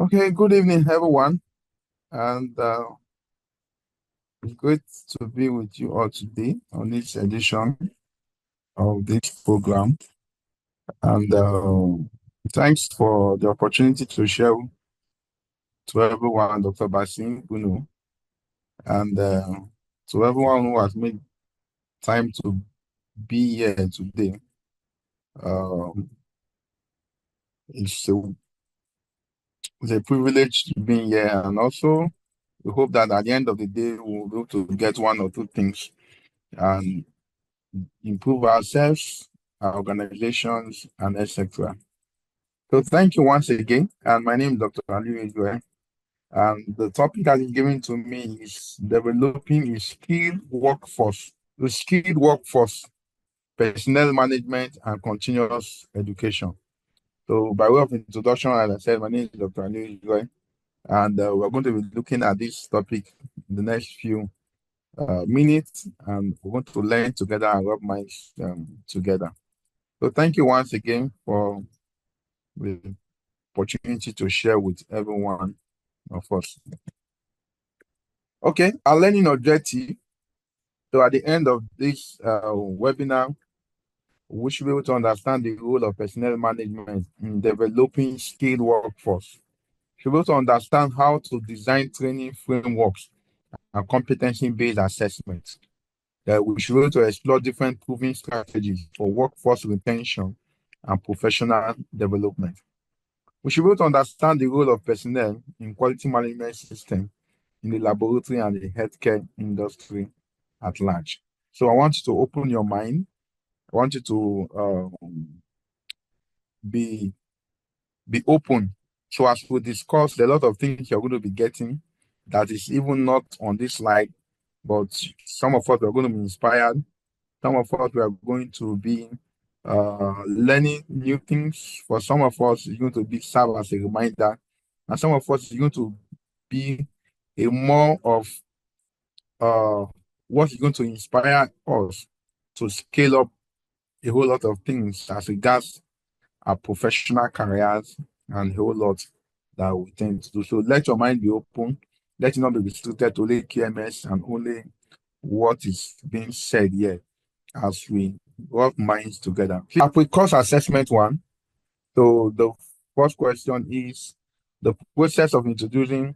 Okay, good evening, everyone, and it's great to be with you all today on this edition of this program. And thanks for the opportunity to share to everyone, Dr. Basim Bunu, and to everyone who has made time to be here today. It's a privilege to be here, and also we hope that at the end of the day we'll be able to get one or two things and improve ourselves, our organizations, and etc. So thank you once again. And my name is Dr. Ali Ejue. And the topic that is given to me is developing a skilled workforce, personnel management, and continuous education. So by way of introduction, as I said, my name is Dr. Ali Ejue, and we're going to be looking at this topic in the next few minutes, and we're going to learn together and rub minds together. So thank you once again for the opportunity to share with everyone of us. Okay, our learning objective. So at the end of this webinar, we should be able to understand the role of personnel management in developing skilled workforce. We should be able to understand how to design training frameworks and competency-based assessments. We should be able to explore different proven strategies for workforce retention and professional development. We should be able to understand the role of personnel in quality management system in the laboratory and the healthcare industry at large. So I want you to open your mind. I want you to be open. So as we discuss, there are a lot of things you're going to be getting that is even not on this slide, but some of us are going to be inspired. Some of us we are going to be learning new things. For some of us, it's going to be serve as a reminder, and some of us is going to be a more of what is going to inspire us to scale up a whole lot of things as regards our professional careers and a whole lot that we tend to do. So let your mind be open. Let it not be restricted to only QMS and only what is being said here as we rub minds together. Pre-course assessment one. So the first question is the process of introducing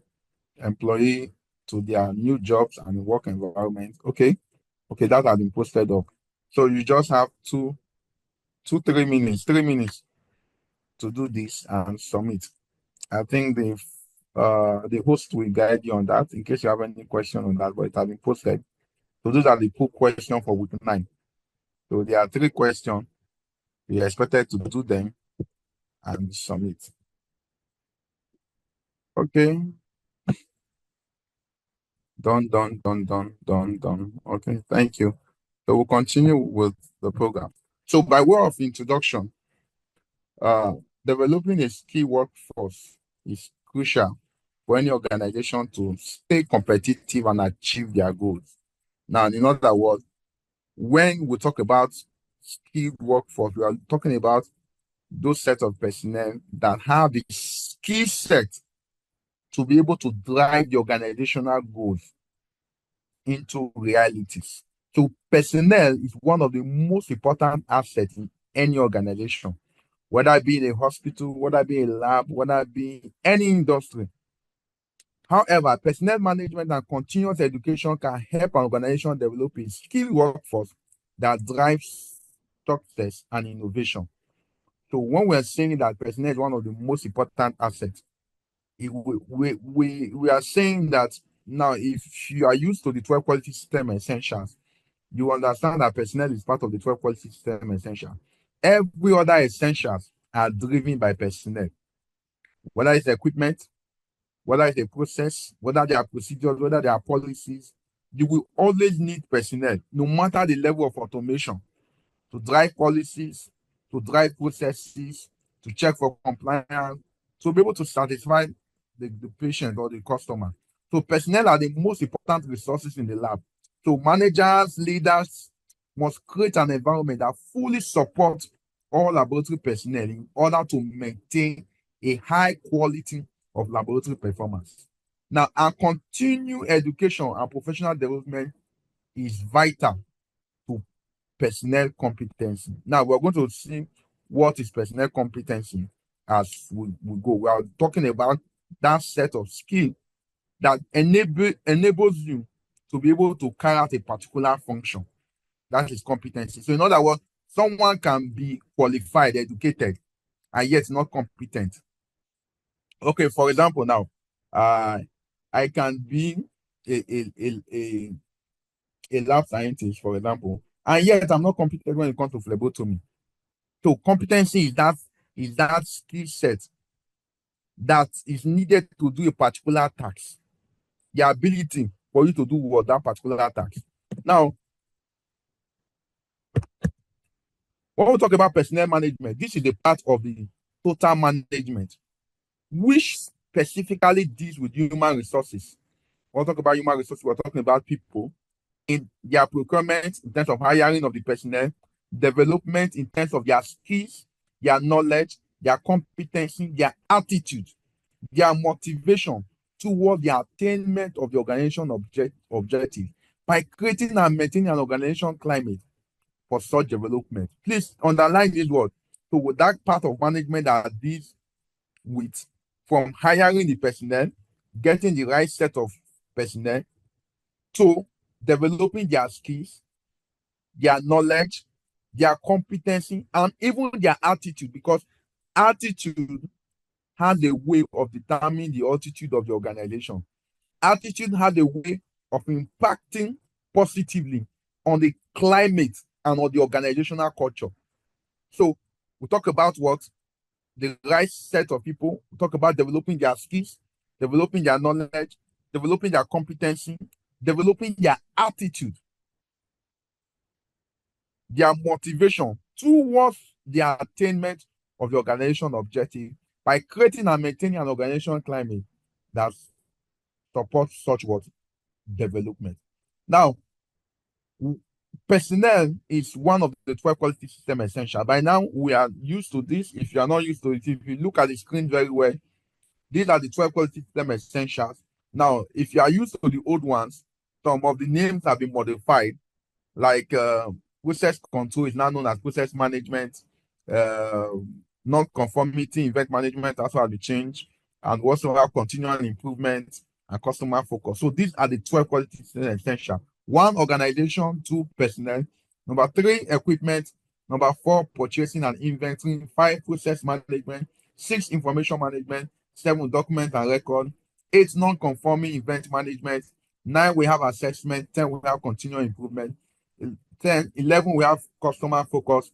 employee to their new jobs and work environment. Okay, that has been posted up. So you just have 3 minutes to do this and submit. I think the host will guide you on that in case you have any question on that, but it has been posted. So those are the pool questions for week 9. So there are 3 questions. We are expected to do them and submit. Okay. Done. Okay, thank you. So we'll continue with the program. So by way of introduction, developing a skill workforce is crucial for any organization to stay competitive and achieve their goals. Now, in other words, when we talk about skilled workforce, we are talking about those sets of personnel that have the skill set to be able to drive the organizational goals into realities. So personnel is one of the most important assets in any organization, whether it be in a hospital, whether it be a lab, whether it be any industry. However, personnel management and continuous education can help an organization develop a skilled workforce that drives success and innovation. So when we're saying that personnel is one of the most important assets, we are saying that now if you are used to the 12 quality system essentials, you understand that personnel is part of the 12 quality system essential. Every other essentials are driven by personnel, whether it's equipment, whether it's a process, whether there are procedures, whether there are policies. You will always need personnel, no matter the level of automation, to drive policies, to drive processes, to check for compliance, to be able to satisfy the patient or the customer. So personnel are the most important resources in the lab. So managers, leaders must create an environment that fully supports all laboratory personnel in order to maintain a high quality of laboratory performance. Now, and continued education and professional development is vital to personnel competency. Now, we're going to see what is personnel competency as we go. We are talking about that set of skills that enables you to be able to carry out a particular function. That is competency. So in other words, someone can be qualified, educated, and yet not competent. Okay, for example, now, I can be a lab scientist, for example, and yet I'm not competent when it comes to phlebotomy. So competency is that skill set that is needed to do a particular task. The ability for you to do what that particular task. Now, when we talk about personnel management, this is a part of the total management, which specifically deals with human resources. When we talk about human resources, we're talking about people in their procurement, in terms of hiring of the personnel, development in terms of their skills, their knowledge, their competency, their attitude, their motivation toward the attainment of the organization objective by creating and maintaining an organization climate for such development. Please underline this word. So with that part of management that deals with from hiring the personnel, getting the right set of personnel, to developing their skills, their knowledge, their competency, and even their attitude, because attitude has a way of determining the attitude of the organization. Attitude has a way of impacting positively on the climate and on the organizational culture. So we talk about what? The right set of people. We talk about developing their skills, developing their knowledge, developing their competency, developing their attitude, their motivation towards the attainment of the organization objective by creating and maintaining an organization climate that supports such what? Development. Now, personnel is one of the 12 quality system essential. By now, we are used to this. If you are not used to it, if you look at the screen very well, these are the 12 quality system essentials. Now, if you are used to the old ones, some of the names have been modified, like process control is now known as process management, non-conformity event management also has been changed, and we also have continual improvement and customer focus. So these are the 12 quality system essential. 1, organization. 2, personnel. Number 3, equipment. Number 4, purchasing and inventory. 5, process management. 6, information management. 7, document and record. 8, non-conforming event management. 9, we have assessment. 10, we have continual improvement. 11, we have customer focus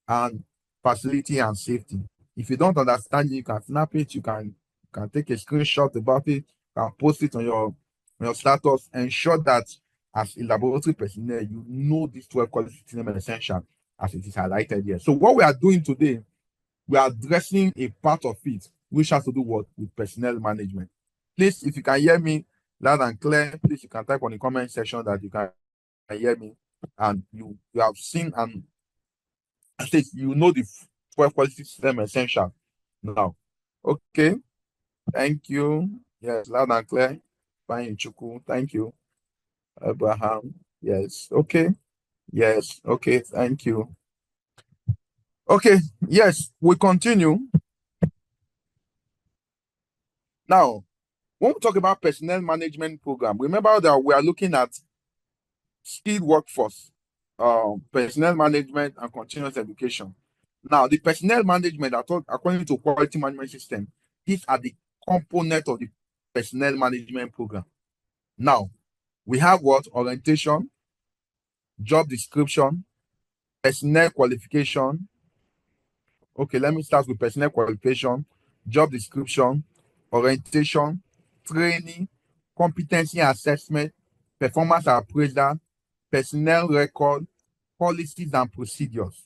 and facility and safety. If you don't understand it, you can snap it, you can take a screenshot about it, you can post it on your status. Ensure that as a laboratory personnel, you know this 12 quality system essential as it is highlighted here. So what we are doing today, we are addressing a part of it which has to do with personnel management. Please, if you can hear me loud and clear, please you can type on the comment section that you can hear me and you have seen and you know the 12 quality system essential now. Okay, thank you. Yes, loud and clear. Fine, Izuchukwu. Thank you. Abraham. Yes. Okay. Yes. Okay. Thank you. Okay. Yes. We continue. Now, when we talk about personnel management program, remember that we are looking at skilled workforce, personnel management, and continuous education. Now, the personnel management, according to quality management system, these are the components of the personnel management program. Now, we have what? Orientation, job description, personnel qualification. Okay, let me start with personnel qualification, job description, orientation, training, competency assessment, performance appraisal, personnel record, policies and procedures.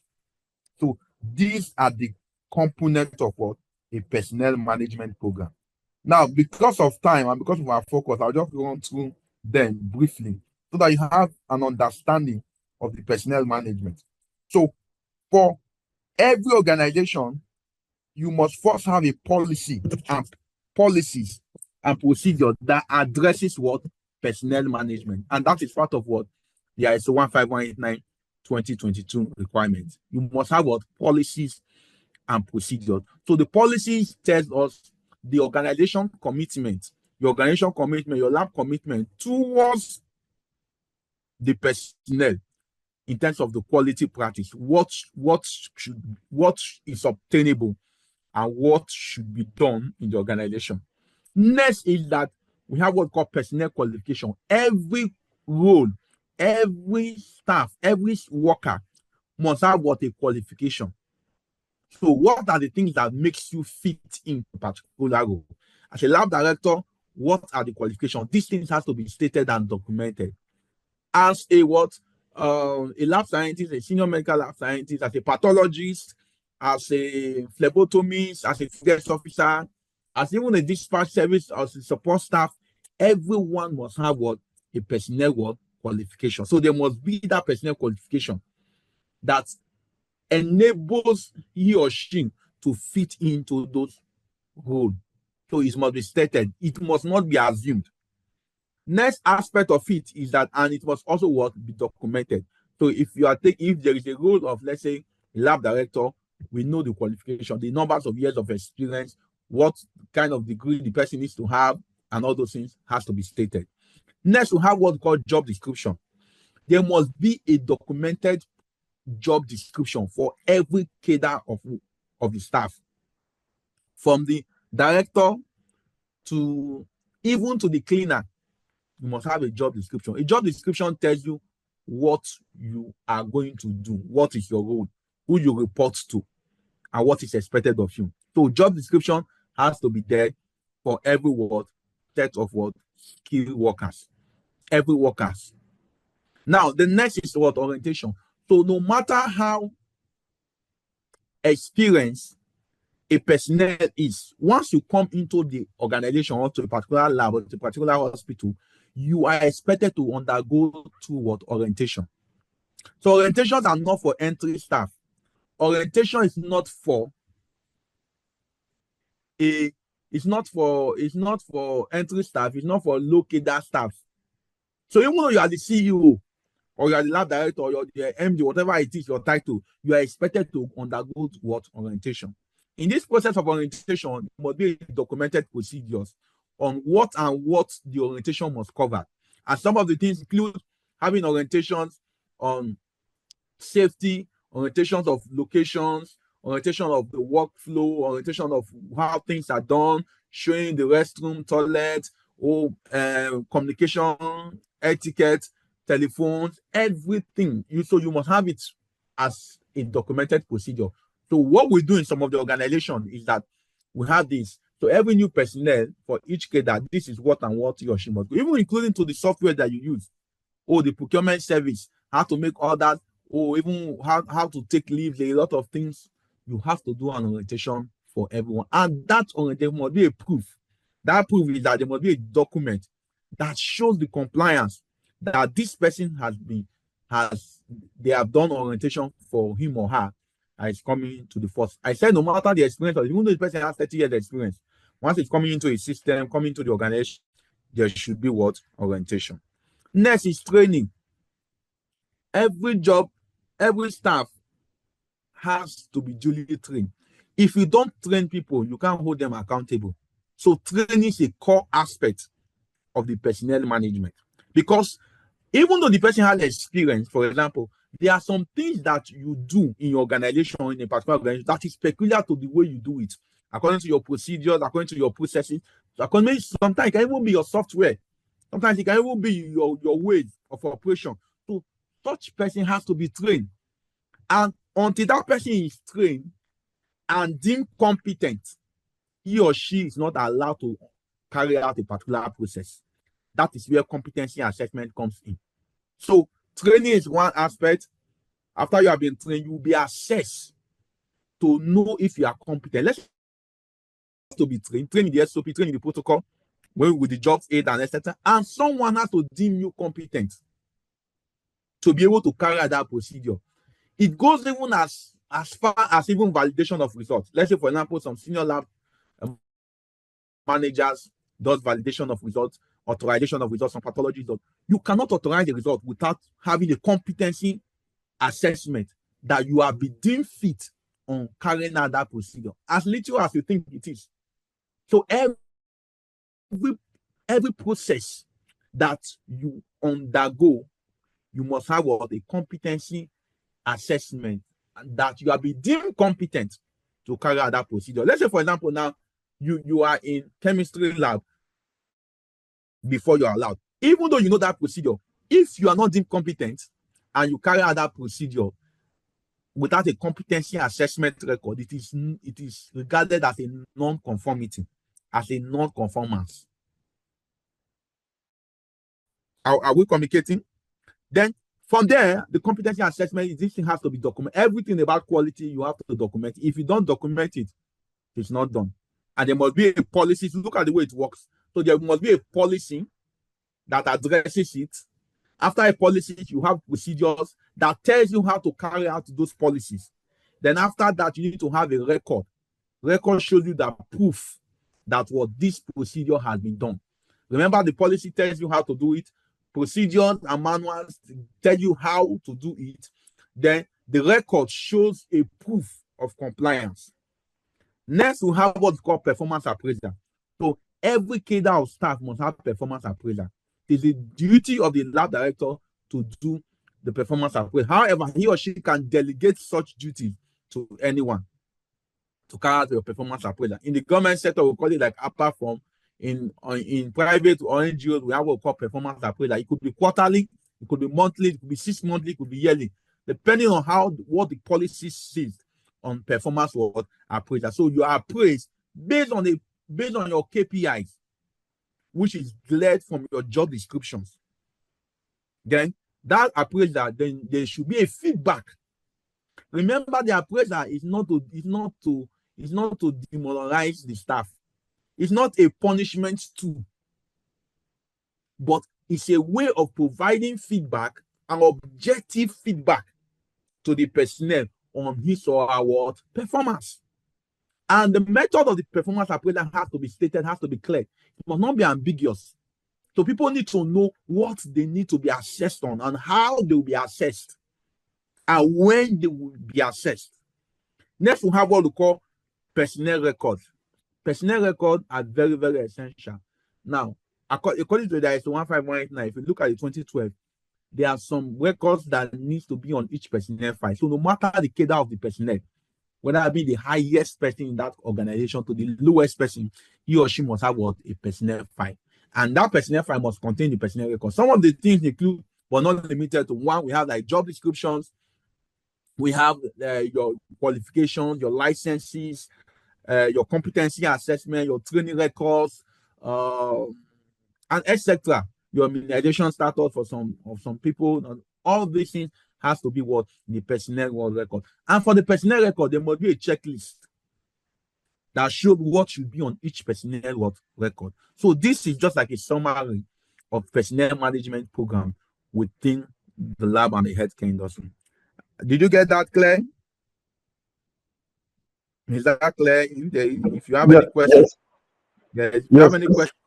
So these are the components of what? A personnel management program. Now, because of time and because of our focus, I'll just run through them briefly so that you have an understanding of the personnel management. So for every organization, you must first have a policy and policies and procedures that addresses what? Personnel management. And that is part of what? The ISO 15189 2022 requirements. You must have what? Policies and procedures. So the policies tells us the organization commitment, your organization commitment, your lab commitment towards the personnel in terms of the quality practice, what is obtainable and what should be done in the organization. Next is that we have what we call personnel qualification. Every role, every staff, every worker must have what? A qualification. So what are the things that makes you fit into a particular role? As a lab director, what are the qualifications? These things have to be stated and documented. As a what? A lab scientist, a senior medical lab scientist, as a pathologist, as a phlebotomist, as a guest officer, as even a dispatch service, as a support staff, everyone must have what? A personnel what? Qualification. So there must be that personnel qualification that enables he or she to fit into those roles. So it must be stated. It must not be assumed. Next aspect of it is that, and it must also what? Be documented. So if there is a role of, let's say, a lab director, we know the qualification, the numbers of years of experience, what kind of degree the person needs to have, and all those things has to be stated. Next, we have what we call job description. There must be a documented job description for every cadre of the staff, from the director to even to the cleaner. You must have a job description. A job description tells you what you are going to do, what is your role, who you report to, and what is expected of you. So job description has to be there for every set of skilled workers, every workers. Now, the next is what? Orientation. So no matter how experienced a personnel is, once you come into the organization or to a particular lab or to a particular hospital, you are expected to undergo what? Orientation. So orientations are not for entry staff. Orientation is not for entry staff, it's not for low cadre staff. So even though you are the CEO or you are the lab director or you are the MD, whatever it is, your title, you are expected to undergo what? Orientation. In this process of orientation, there must be documented procedures on what the orientation must cover. And some of the things include having orientations on safety, orientations of locations, orientation of the workflow, orientation of how things are done, showing the restroom, toilet, or communication, etiquette, telephones, everything. So you must have it as a documented procedure. So what we do in some of the organizations is that we have this. So every new personnel for each cadre, this is what and what he or she must do, even including to the software that you use, or the procurement service, how to make orders, or even how to take leave. A lot of things you have to do an orientation for everyone. And that orientation must be a proof. That proof is that there must be a document that shows the compliance that this person they have done orientation for him or her is coming to the force. I said no matter the experience, even though the person has 30 years experience, once it's coming into a system, coming to the organization, there should be what? Orientation. Next is training. Every job, every staff has to be duly trained. If you don't train people, you can't hold them accountable. So training is a core aspect of the personnel management, because even though the person has experience, for example, there are some things that you do in your organization, in a particular organization, that is peculiar to the way you do it, according to your procedures, according to your processes. Sometimes it can even be your software. Sometimes it can even be your ways of operation. So such person has to be trained. And until that person is trained and deemed competent, he or she is not allowed to carry out a particular process. That is where competency assessment comes in. So training is one aspect. After you have been trained, you will be assessed to know if you are competent. Let's to be trained in the SOP, trained in the protocol, with the jobs aid and etc. And someone has to deem you competent to be able to carry out that procedure. It goes even as far as even validation of results. Let's say, for example, some senior lab managers does validation of results, authorization of results on pathology results. You cannot authorize the result without having a competency assessment that you are deemed fit on carrying out that procedure, as little as you think it is. So every process that you undergo, you must have a competency assessment that you are deemed competent to carry out that procedure. Let's say, for example, now you are in chemistry lab before you're allowed. Even though you know that procedure, if you are not deemed competent and you carry out that procedure without a competency assessment record, it is regarded as a non-conformity, as a non-conformance. Are we communicating? Then from there, the competency assessment, this thing has to be documented. Everything about quality, you have to document. If you don't document it, it's not done. And there must be a policy. Look at the way it works. So there must be a policy that addresses it. After a policy, you have procedures that tells you how to carry out those policies. Then after that, you need to have a record. Record shows you the proof that what this procedure has been done. Remember, the policy tells you how to do it. Procedures and manuals tell you how to do it. Then the record shows a proof of compliance. Next, we have what's called performance appraisal. So every cadre of staff must have performance appraisal. It is the duty of the lab director to do the performance appraisal. However, he or she can delegate such duty to anyone to carry out your performance appraisal. In the government sector, we call it like APA form. In private or NGOs, we have what we call performance appraisal. It could be quarterly, it could be monthly, it could be 6 monthly, it could be yearly, depending on what the policy says on performance or appraisal. So you are appraised based on your KPIs, which is led from your job descriptions. Then that appraisal, then there should be a feedback. Remember, the appraisal is not to demoralize the staff. It's not a punishment tool, but it's a way of providing feedback and objective feedback to the personnel on his or her performance. And the method of the performance appraisal has to be stated, has to be clear. It must not be ambiguous. So people need to know what they need to be assessed on and how they will be assessed and when they will be assessed. Next, we have what we call personnel records. Personnel records are very, very essential. Now, according to the ISO 15189, if you look at the 2012, there are some records that needs to be on each personnel file. So no matter the cadre of the personnel, whether it be the highest person in that organization to the lowest person, he or she must have a personnel file. And that personnel file must contain the personnel records. Some of the things include, but not limited to, one, we have like job descriptions, we have your qualifications, your licenses, your competency assessment, your training records, and etc. Your immunization status for some people. All these things has to be what the personnel record. And for the personnel record, there must be a checklist that shows what should be on each personnel record. So this is just like a summary of personnel management program within the lab and the healthcare industry. Did you get that clear? Is that clear? If you have any questions, if you have any questions,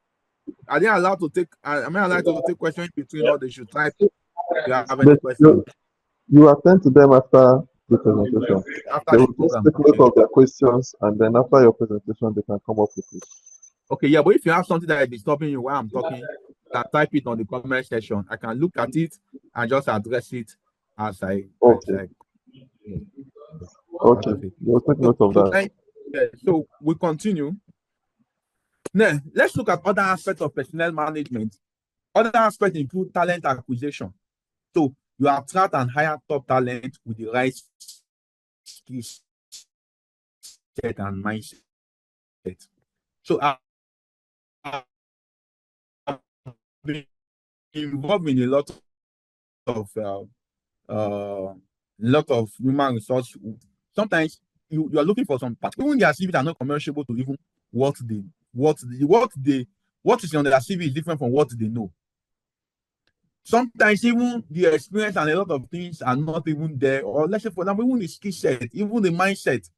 are they allowed to take? Am I allowed to take questions between, or they should type? If you have any questions, you attend to them after the presentation. They will just take note of their questions, and then after your presentation, they can come up with it. Okay, yeah, but if you have something that is disturbing you while I'm talking, you can type it on the comment section. I can look at it and just address it as I. Okay. Okay. We'll take note of that. So we continue. Now, let's look at other aspects of personnel management. Other aspects include talent acquisition. So you attract and hire top talent with the right skills set and mindset. So I've been involved in a lot of human resource. Sometimes you are looking for some part, even their CV are not commerciable to even what is on their CV is different from what they know. Sometimes even the experience and a lot of things are not even there, or let's say for example, even the skill set, even the mindset.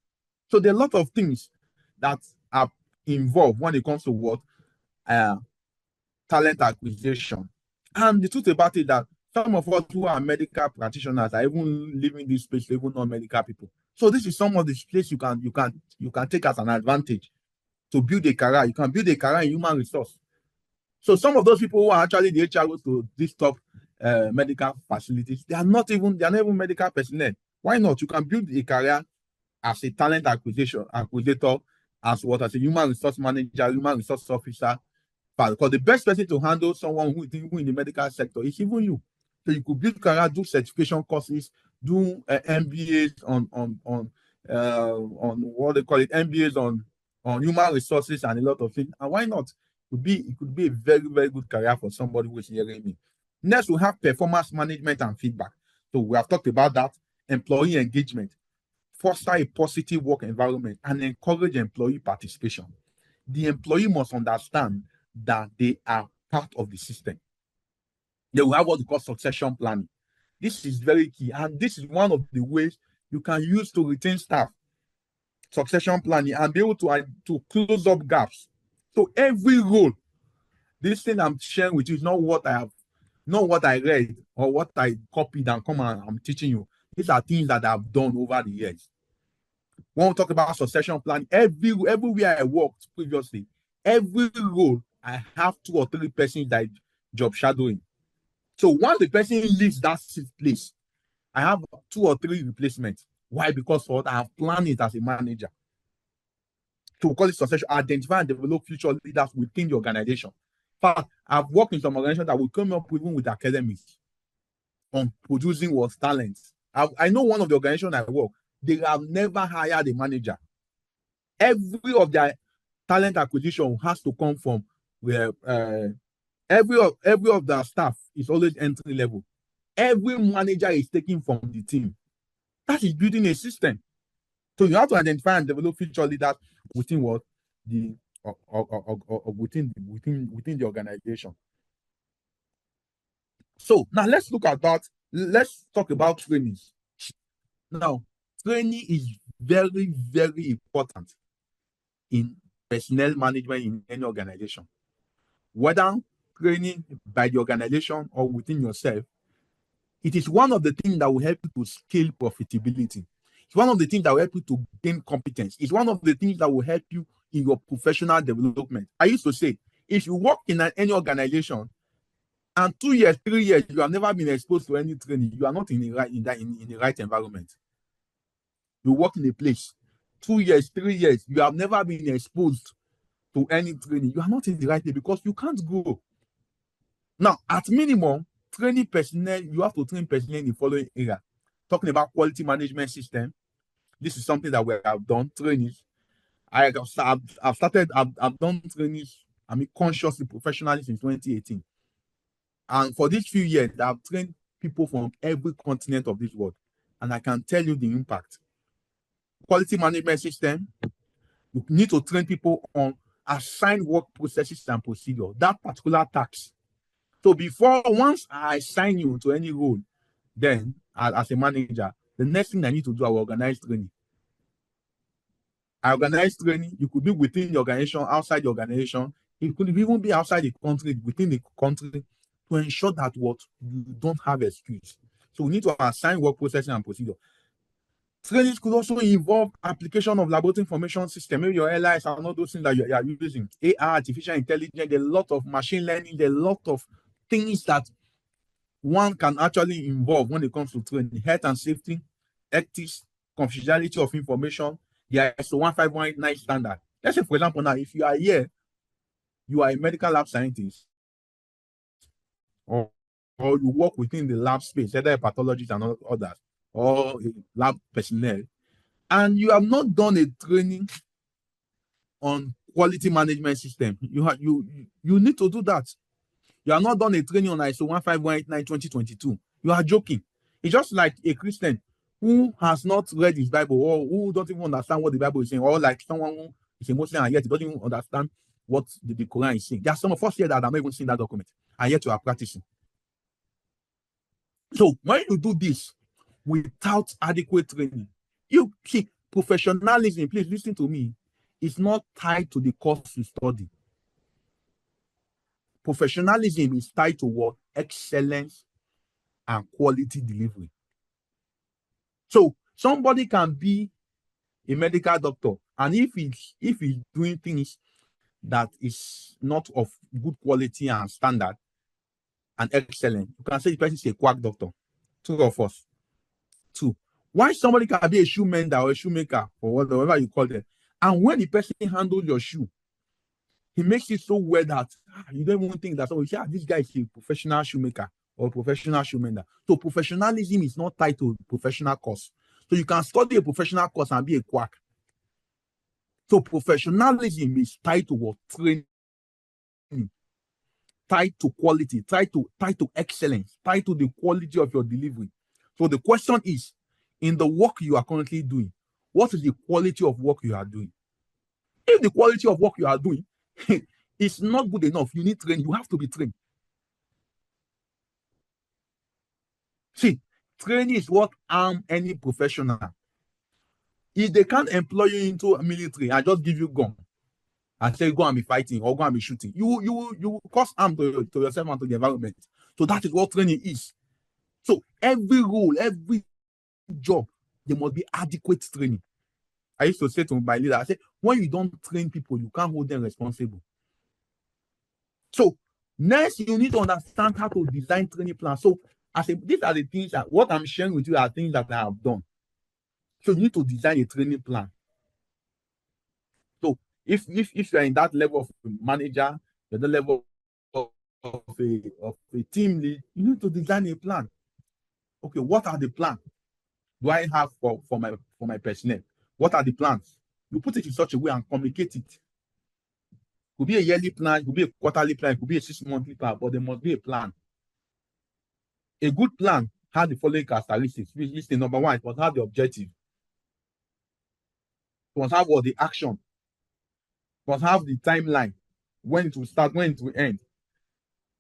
So there are a lot of things that are involved when it comes to what talent acquisition. And the truth about it that some of us who are medical practitioners are even leaving this space, even non-medical people. So this is some of the space you can take as an advantage to build a career. You can build a career in human resource. So some of those people who are actually the HROs to these top medical facilities, they are not even medical personnel. Why not? You can build a career as a talent acquisitor, as a human resource manager, human resource officer. Because the best person to handle someone who is in the medical sector is even you. So you could build career, do certification courses, do MBAs on what they call it, MBAs on human resources and a lot of things. And why not? It could be a very, very good career for somebody who is hearing me. Next, we have performance management and feedback. So we have talked about that. Employee engagement, foster a positive work environment, and encourage employee participation. The employee must understand that they are part of the system. They will have what we call succession planning. This is very key, and this is one of the ways you can use to retain staff. Succession planning and be able to close up gaps. So every role, this thing I'm sharing with you is not what I read or what I copied and come and I'm teaching you. These are things that I've done over the years. When we talk about succession planning, everywhere I worked previously, every role I have 2 or 3 persons that job shadowing. So once the person leaves that place, I have 2 or 3 replacements. Why? Because I have planned it as a manager. To call it succession, identify and develop future leaders within the organization. In fact, I've worked in some organizations that will come up even with academics on producing what talents. I know one of the organizations I work, they have never hired a manager. Every of their talent acquisition has to come from where every of their staff is always entry level. Every manager is taken from the team. That is building a system. So you have to identify and develop future leaders within what within the organization. So now let's talk about trainings. Now, training is very, very important in personnel management in any organization. Whether training by the organization or within yourself, it is one of the things that will help you to scale profitability. It's one of the things that will help you to gain competence. It's one of the things that will help you in your professional development. I used to say, if you work in any organization and 2 years, 3 years, you have never been exposed to any training, you are not in the right environment. You work in a place, 2 years, 3 years, you have never been exposed to any training, you are not in the right place because you can't grow. Now, at minimum, training personnel, you have to train personnel in the following area. Talking about quality management system, this is something that we have done, trainings. I've done trainings, consciously, professionally since 2018. And for these few years, I've trained people from every continent of this world. And I can tell you the impact. Quality management system, you need to train people on assigned work processes and procedure, that particular task. So once I assign you to any role, then as a manager, the next thing I need to do, I will organize training. I organize training. You could be within the organization, outside the organization. It could even be outside the country, within the country, to ensure that you don't have excuse. So we need to assign work processes and procedure. Trainings could also involve application of laboratory information system. Maybe your LIs are not those things that you are using. AI, artificial intelligence, a lot of machine learning, a lot of things that one can actually involve when it comes to training. Health and safety, ethics, confidentiality of information, the ISO 15189 standard. Let's say, for example, now, if you are here, you are a medical lab scientist, or you work within the lab space, either a pathologist and others, or a lab personnel, and you have not done a training on quality management system, you need to do that. You have not done a training on ISO 15189 2022. You are joking. It's just like a Christian who has not read his Bible, or who don't even understand what the Bible is saying, or like someone who is a Muslim and yet he doesn't even understand what the Quran is saying. There are some of us here that are not even seeing that document, and yet you are practicing. So when you do this without adequate training, you see, professionalism, please listen to me, is not tied to the course you study. Professionalism is tied to what? Excellence and quality delivery. So somebody can be a medical doctor, and if he's doing things that is not of good quality and standard and excellent, you can say the person is a quack doctor. Two of us. Two. Why somebody can be a shoe mender or a shoemaker or whatever you call them, and when the person handles your shoe, he makes it so well that you don't even think that somebody say, this guy is a professional shoemaker or professional shoe mender. So professionalism is not tied to professional course. So you can study a professional course and be a quack. So professionalism is tied to what? Training, tied to quality, tied to excellence, tied to the quality of your delivery. So the question is, in the work you are currently doing, what is the quality of work you are doing? If the quality of work you are doing is not good enough, you need training. You have to be trained. See, training is what arms any professional. If they can't employ you into a military and just give you gun and say go and be fighting or go and be shooting, you will cause harm to yourself and to the environment. So that is what training is. So every role, every job, there must be adequate training. I used to say to my leader, I said, when you don't train people, you can't hold them responsible. So next, you need to understand how to design training plans. So these are the things that what I'm sharing with you are things that I have done. So you need to design a training plan. So if you're in that level of manager, you're the level of a team lead, you need to design a plan. Okay, what are the plans do I have for my personnel? What are the plans? You put it in such a way and communicate it. It could be a yearly plan, it could be a quarterly plan, it could be a 6-monthly plan, but there must be a plan. A good plan has the following characteristics. Which is the number one, it must have the objective. It must have what? The action. It must have the timeline, when it will start, when it will end.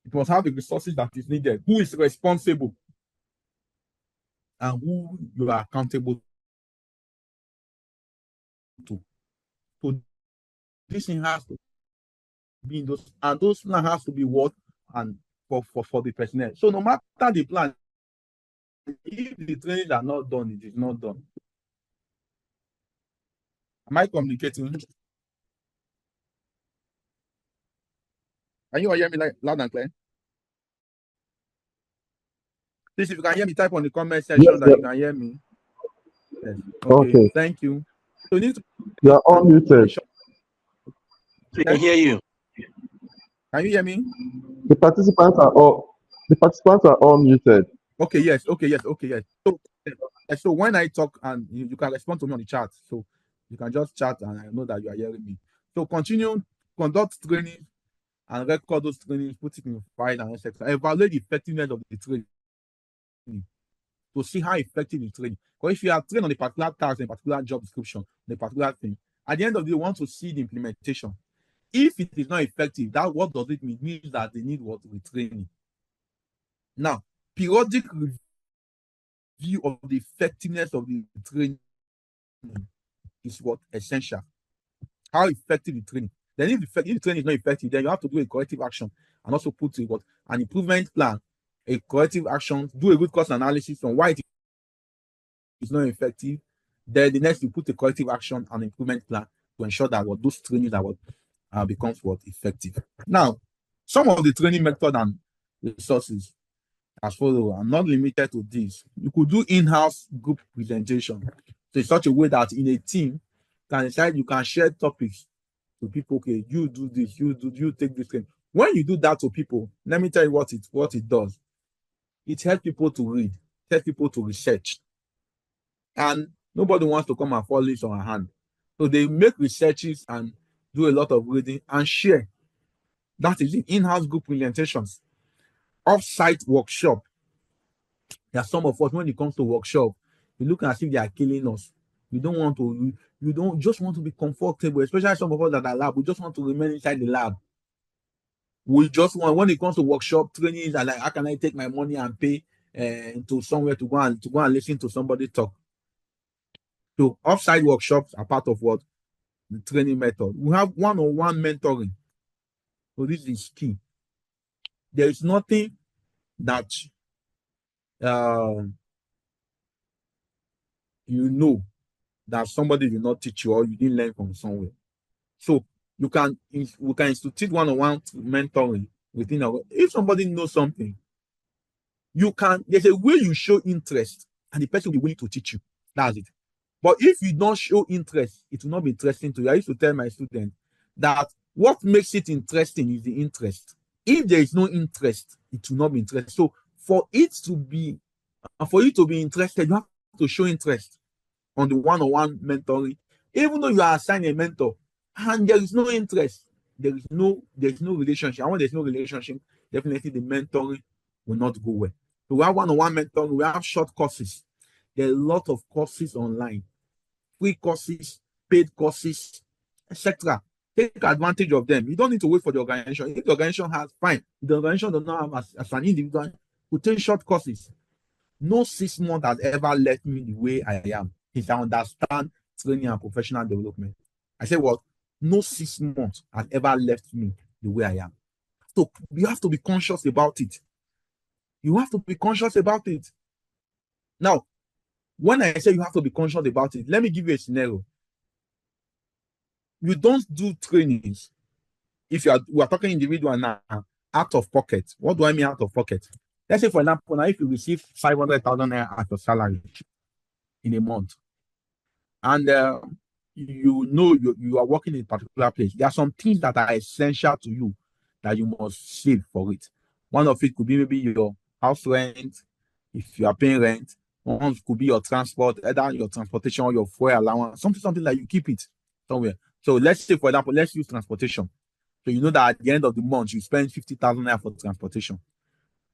It must have the resources that is needed, who is responsible, and who you are accountable to. So this thing has to be in those, and those plans has to be what and for the personnel. So no matter the plan, if the trainings are not done, it is not done. Am I communicating? Can you hear me loud and clear? Please, if you can hear me, type on the comment section that you can hear me. Yes. Okay. Thank you. So you are unmuted. We can hear you. Can you hear me? The participants are all muted. Okay, yes. So when I talk, and you can respond to me on the chat. So you can just chat and I know that you are hearing me. So continue, conduct training and record those trainings, put it in a file and etc. Evaluate the effectiveness of the training to see how effective the training. Because if you are trained on a particular task, a particular job description, on a particular thing, at the end of the day, you want to see the implementation. If it is not effective, that what does it mean? It means that they need what? Retraining. Now, periodic review of the effectiveness of the training is what? Essential. How effective the training. Then if the training is not effective, then you have to do a corrective action and also put what? An improvement plan, a corrective action, do a root cause analysis on why it is not effective. Then the next you put a corrective action and improvement plan to ensure that what those trainings are what becomes what effective. Now, some of the training method and resources as follows. I'm not limited to this. You could do in-house group presentation. So in such a way that in a team can decide you can share topics to people. Okay, you do this, you take this thing. When you do that to people, let me tell you what it does. It helps people to read, it helps people to research. And nobody wants to come and fall this on a hand. So they make researches and do a lot of reading and share. That is it. In-house group presentations. Off-site workshop. There are some of us, when it comes to workshop, we look as if they are killing us. You don't just want to be comfortable, especially some of us that are lab. We just want to remain inside the lab. We just want, when it comes to workshop trainings, are like, how can I take my money and pay to somewhere to go and listen to somebody talk? So off-site workshops are part of what? the training method. We have one-on-one mentoring. So this is key. There is nothing that you know that somebody did not teach you or you didn't learn from somewhere. So we can institute one-on-one mentoring within our. If somebody knows something, there's a way you show interest, and the person will be willing to teach you. That's it. But if you don't show interest, it will not be interesting to you. I used to tell my students that what makes it interesting is the interest. If there is no interest, it will not be interesting. So for you to be interested, you have to show interest on the one-on-one mentoring. Even though you are assigned a mentor and there is no interest, there is no relationship. And when there's no relationship, definitely the mentoring will not go well. So we have one-on-one mentoring, we have short courses. There are a lot of courses online, free courses, paid courses, etc. Take advantage of them. You don't need to wait for the organization. If the organization has, fine. If the organization does not have as an individual, you take short courses. No 6 months has ever left me the way I am. If I understand training and professional development. I say what? No 6 months has ever left me the way I am. So you have to be conscious about it. You have to be conscious about it. Now, when I say you have to be conscious about it, let me give you a scenario. You don't do trainings. If we are talking individual now, out of pocket. What do I mean out of pocket? Let's say, for example, now if you receive 500,000 naira as your salary in a month, and you are working in a particular place, there are some things that are essential to you that you must save for it. One of it could be maybe your house rent, if you are paying rent. One could be your transport, either your transportation or your fuel allowance, something like you keep it somewhere. So let's say, for example, let's use transportation. So you know that at the end of the month, you spend 50,000 naira for transportation.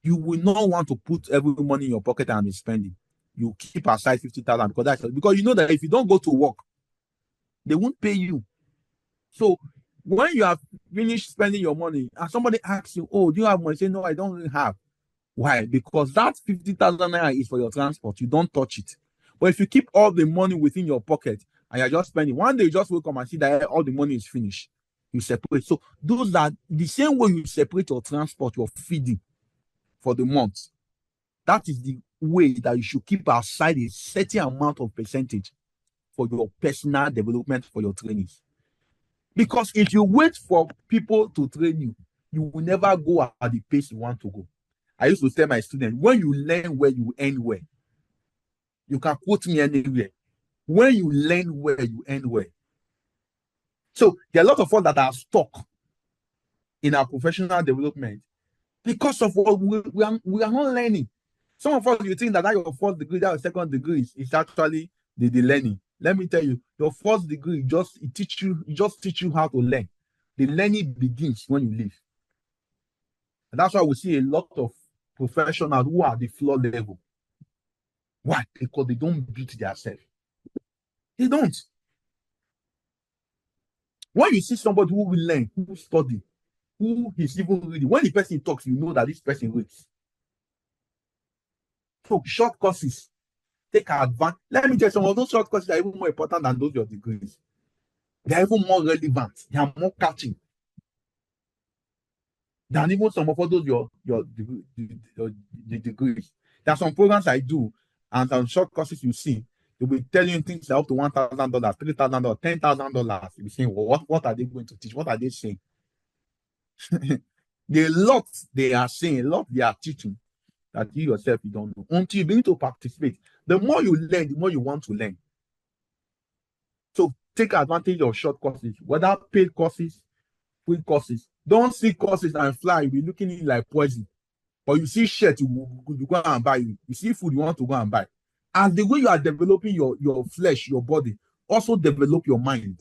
You will not want to put every money in your pocket and be spending. You keep aside 50,000 because you know that if you don't go to work, they won't pay you. So when you have finished spending your money and somebody asks you, "Oh, do you have money?" Say, "No, I don't really have." Why? Because that 50,000 naira is for your transport. You don't touch it. But if you keep all the money within your pocket and you're just spending, one day you just will come and see that all the money is finished. You separate. So those are the same way you separate your transport, your feeding for the month. That is the way that you should keep aside a certain amount of percentage for your personal development, for your trainings. Because if you wait for people to train you, you will never go at the pace you want to go. I used to tell my students, when you learn where you end where. You can quote me anywhere. When you learn where you end where. So there are a lot of us that are stuck in our professional development because of what we are not learning. Some of us, you think that your first degree, that your second degree is actually the learning. Let me tell you, your first degree just teach you how to learn. The learning begins when you leave. And that's why we see a lot of professionals who are at the floor level. Why? Because they don't build themselves. They don't. When you see somebody who will learn, who study, who is even reading, when the person talks, you know that this person reads. So short courses, take advantage. Let me tell you, some of those short courses are even more important than those your degrees. They are even more relevant. They are more catching than even some of those your degrees. There are some programs I do, and some short courses you see, they'll be telling you things like up to $1,000, $3,000, $10,000. You'll be saying, well, what are they going to teach? What are they saying? The lot they are saying, a lot they are teaching that you yourself you don't know. Until you begin to participate, the more you learn, the more you want to learn. So take advantage of short courses, whether paid courses, free courses. Don't see courses and fly. You'll be looking at it like poison. But you see shirt, you go and buy. You see food, you want to go and buy. And the way you are developing your flesh, your body, also develop your mind.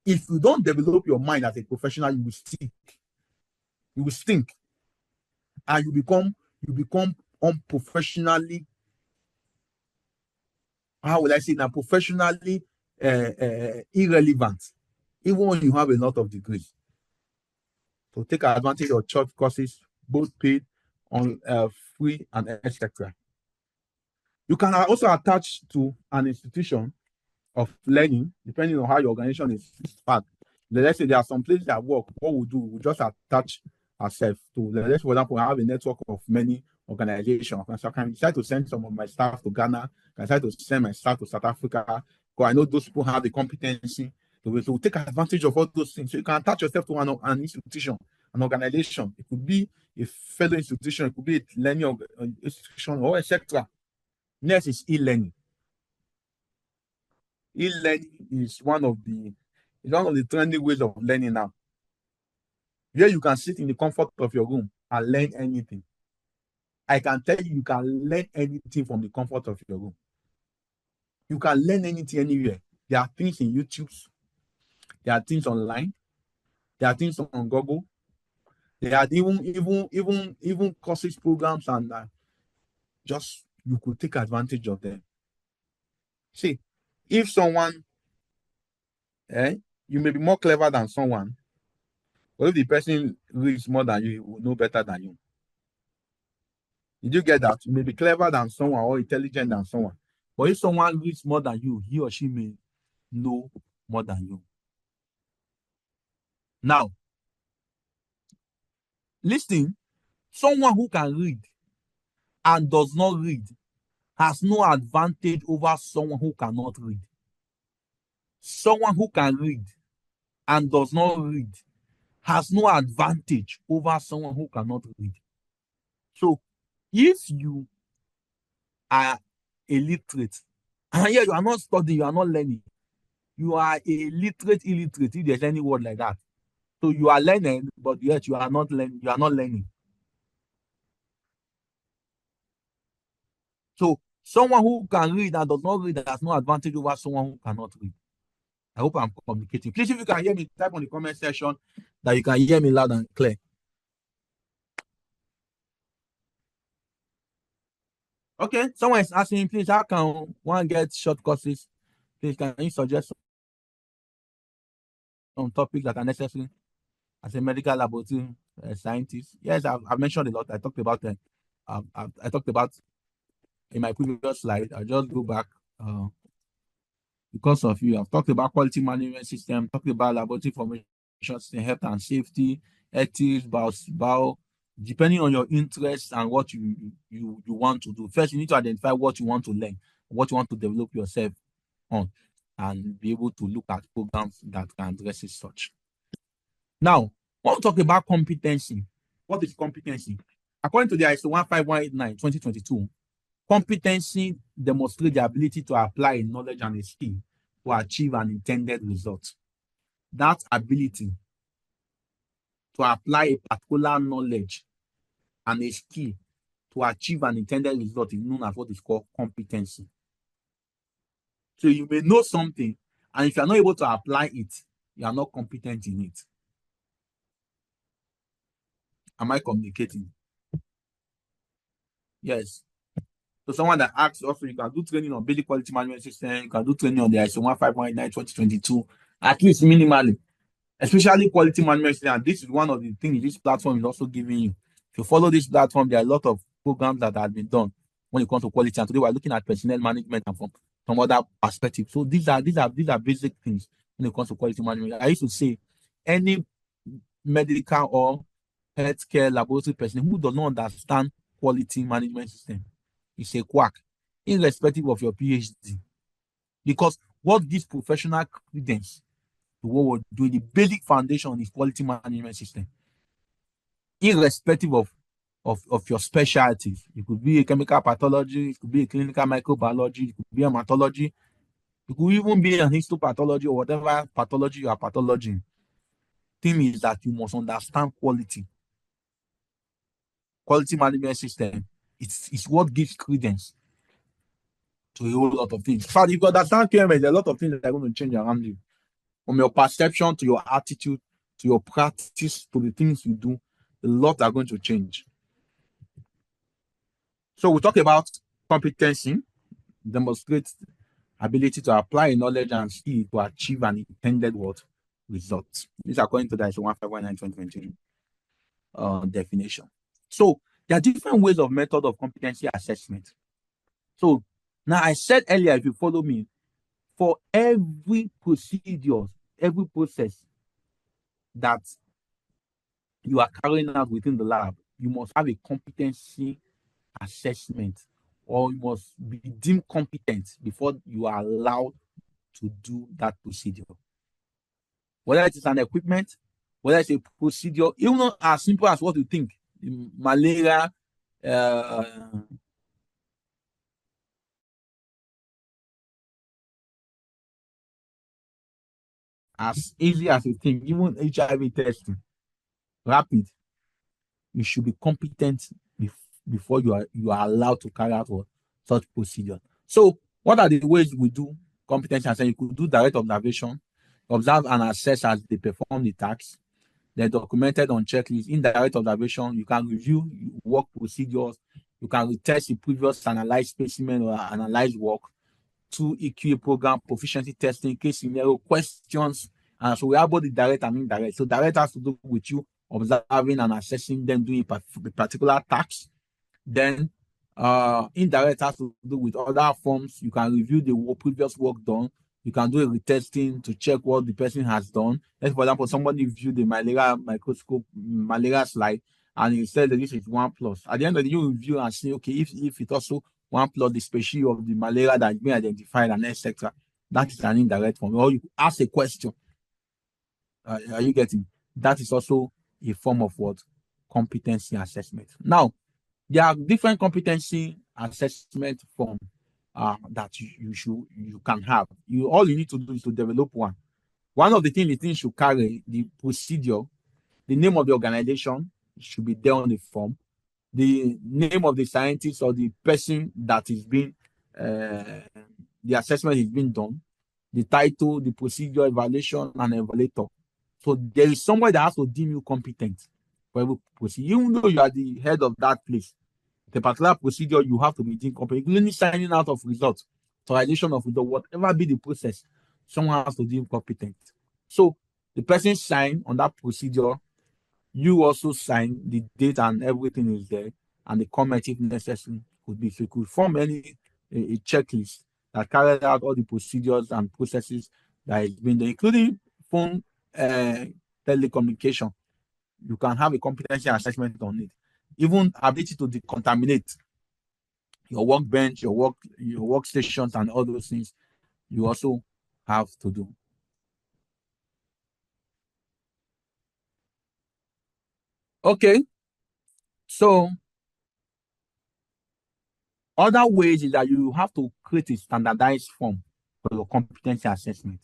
If you don't develop your mind as a professional, you will stink. You will stink. And you become unprofessionally, how will I say now, professionally irrelevant, even when you have a lot of degrees. So take advantage of short courses, both paid, on free, and etc. You can also attach to an institution of learning, depending on how your organization is packed. Let's say there are some places that work. What we do, we just attach ourselves to. Let's, for example, I have a network of many organizations. So I can decide to send some of my staff to Ghana. I can decide to send my staff to South Africa, because I know those people have the competency to take advantage of all those things. So you can attach yourself to an institution, an organization. It could be a fellow institution, it could be a learning institution, or etc. Next is e-learning. E-learning is one of the trendy ways of learning now. Where you can sit in the comfort of your room and learn anything. I can tell you, you can learn anything from the comfort of your room. You can learn anything anywhere. There are things in YouTube. There are things online. There are things on Google. There are even courses, programs, and just you could take advantage of them. See, if someone, you may be more clever than someone, but if the person reads more than you, he will know better than you. Did you get that? You may be clever than someone or intelligent than someone, but if someone reads more than you, he or she may know more than you. Now, listen, someone who can read and does not read has no advantage over someone who cannot read. Someone who can read and does not read has no advantage over someone who cannot read. So, if you are illiterate, and yeah, you are not studying, you are not learning, you are illiterate, if there's any word like that. So you are learning, but yet you are not learning. So someone who can read and does not read has no advantage over someone who cannot read. I hope I'm communicating. Please, if you can hear me, type on the comment section that you can hear me loud and clear. Okay, someone is asking, please, how can one get short courses? Please, can you suggest some topics that are necessary as a medical laboratory scientist? Yes, I've mentioned a lot. I talked about them. I talked about in my previous slide. I'll just go back because of you. I've talked about quality management system, talked about laboratory information system, health and safety, ethics, bio, depending on your interests and what you want to do. First, you need to identify what you want to learn, what you want to develop yourself on, and be able to look at programs that can address such. Now, I want to talk about competency. What is competency? According to the ISO 15189 2022, competency demonstrates the ability to apply a knowledge and a skill to achieve an intended result. That ability to apply a particular knowledge and a skill to achieve an intended result is known as what is called competency. So you may know something, and if you are not able to apply it, you are not competent in it. Am I communicating? Yes. So someone that asks also, you can do training on basic quality management system, you can do training on the ISO 15189 2022, at least minimally, especially quality management system. And this is one of the things this platform is also giving you. If you follow this platform, there are a lot of programs that have been done when it comes to quality. And today we're looking at personnel management and from some other perspective. So these are basic things when it comes to quality management. I used to say any medical or healthcare laboratory person who does not understand quality management system is a quack, irrespective of your PhD. Because what gives professional credence to what we're doing, the basic foundation is quality management system. Irrespective of your specialties. It could be a chemical pathology, it could be a clinical microbiology, it could be a hematology, it could even be an histopathology or whatever pathology you are pathologizing. Thing is that you must understand quality. Quality management system, it's what gives credence to a whole lot of things. In fact, if you understand QMS, there are a lot of things that are going to change around you. From your perception to your attitude, to your practice, to the things you do, a lot are going to change. So we talk about competency, demonstrate ability to apply knowledge and skill to achieve an intended result. This is according to the ISO 151/2020 definition. So there are different ways of method of competency assessment. So now I said earlier, if you follow me, for every procedure, every process that you are carrying out within the lab, you must have a competency assessment, or you must be deemed competent before you are allowed to do that procedure. Whether it is an equipment, whether it's a procedure, even as simple as what you think, malaria, as easy as you think, even HIV testing, rapid, you should be competent before you are allowed to carry out such procedure. So what are the ways we do competency assessment? You could do direct observation, observe and assess as they perform the tasks. They're documented on checklists. Indirect observation, you can review work procedures, you can retest the previous analyzed specimen or analyzed work. 2, EQA program, proficiency testing, case scenario, questions. And so we have both the direct and indirect. So direct has to do with you observing and assessing them doing a particular task. Then indirect has to do with other forms. You can review the previous work done. You can do a retesting to check what the person has done. Let's, for example, somebody viewed the malaria microscope, malaria slide, and he said that this is 1+. At the end of the day, you review and see, okay, if it also 1+ the species of the malaria that has been identified, and etc. That is an indirect form. Or you ask a question. Are you getting? That is also a form of what? Competency assessment. Now, there are different competency assessment forms that you can have. All you need to do is to develop one. One of the things should carry the procedure, the name of the organization should be there on the form, the name of the scientist or the person that is being the assessment is being done, the title, the procedure, evaluation, and evaluator. So there is somebody that has to deem you competent for every procedure. Even though you are the head of that place, the particular procedure, you have to be deemed competent, including signing out of results, authorization of results, whatever be the process, someone has to deem competent. So the person sign on that procedure, you also sign, the date and everything is there, and the comment if necessary could be. So you could form a checklist that carries out all the procedures and processes that is being done, including phone telecommunication. You can have a competency assessment on it. Even ability to decontaminate your workbench, your workstations, and all those things, you also have to do. Okay, so other ways is that you have to create a standardized form for your competency assessment.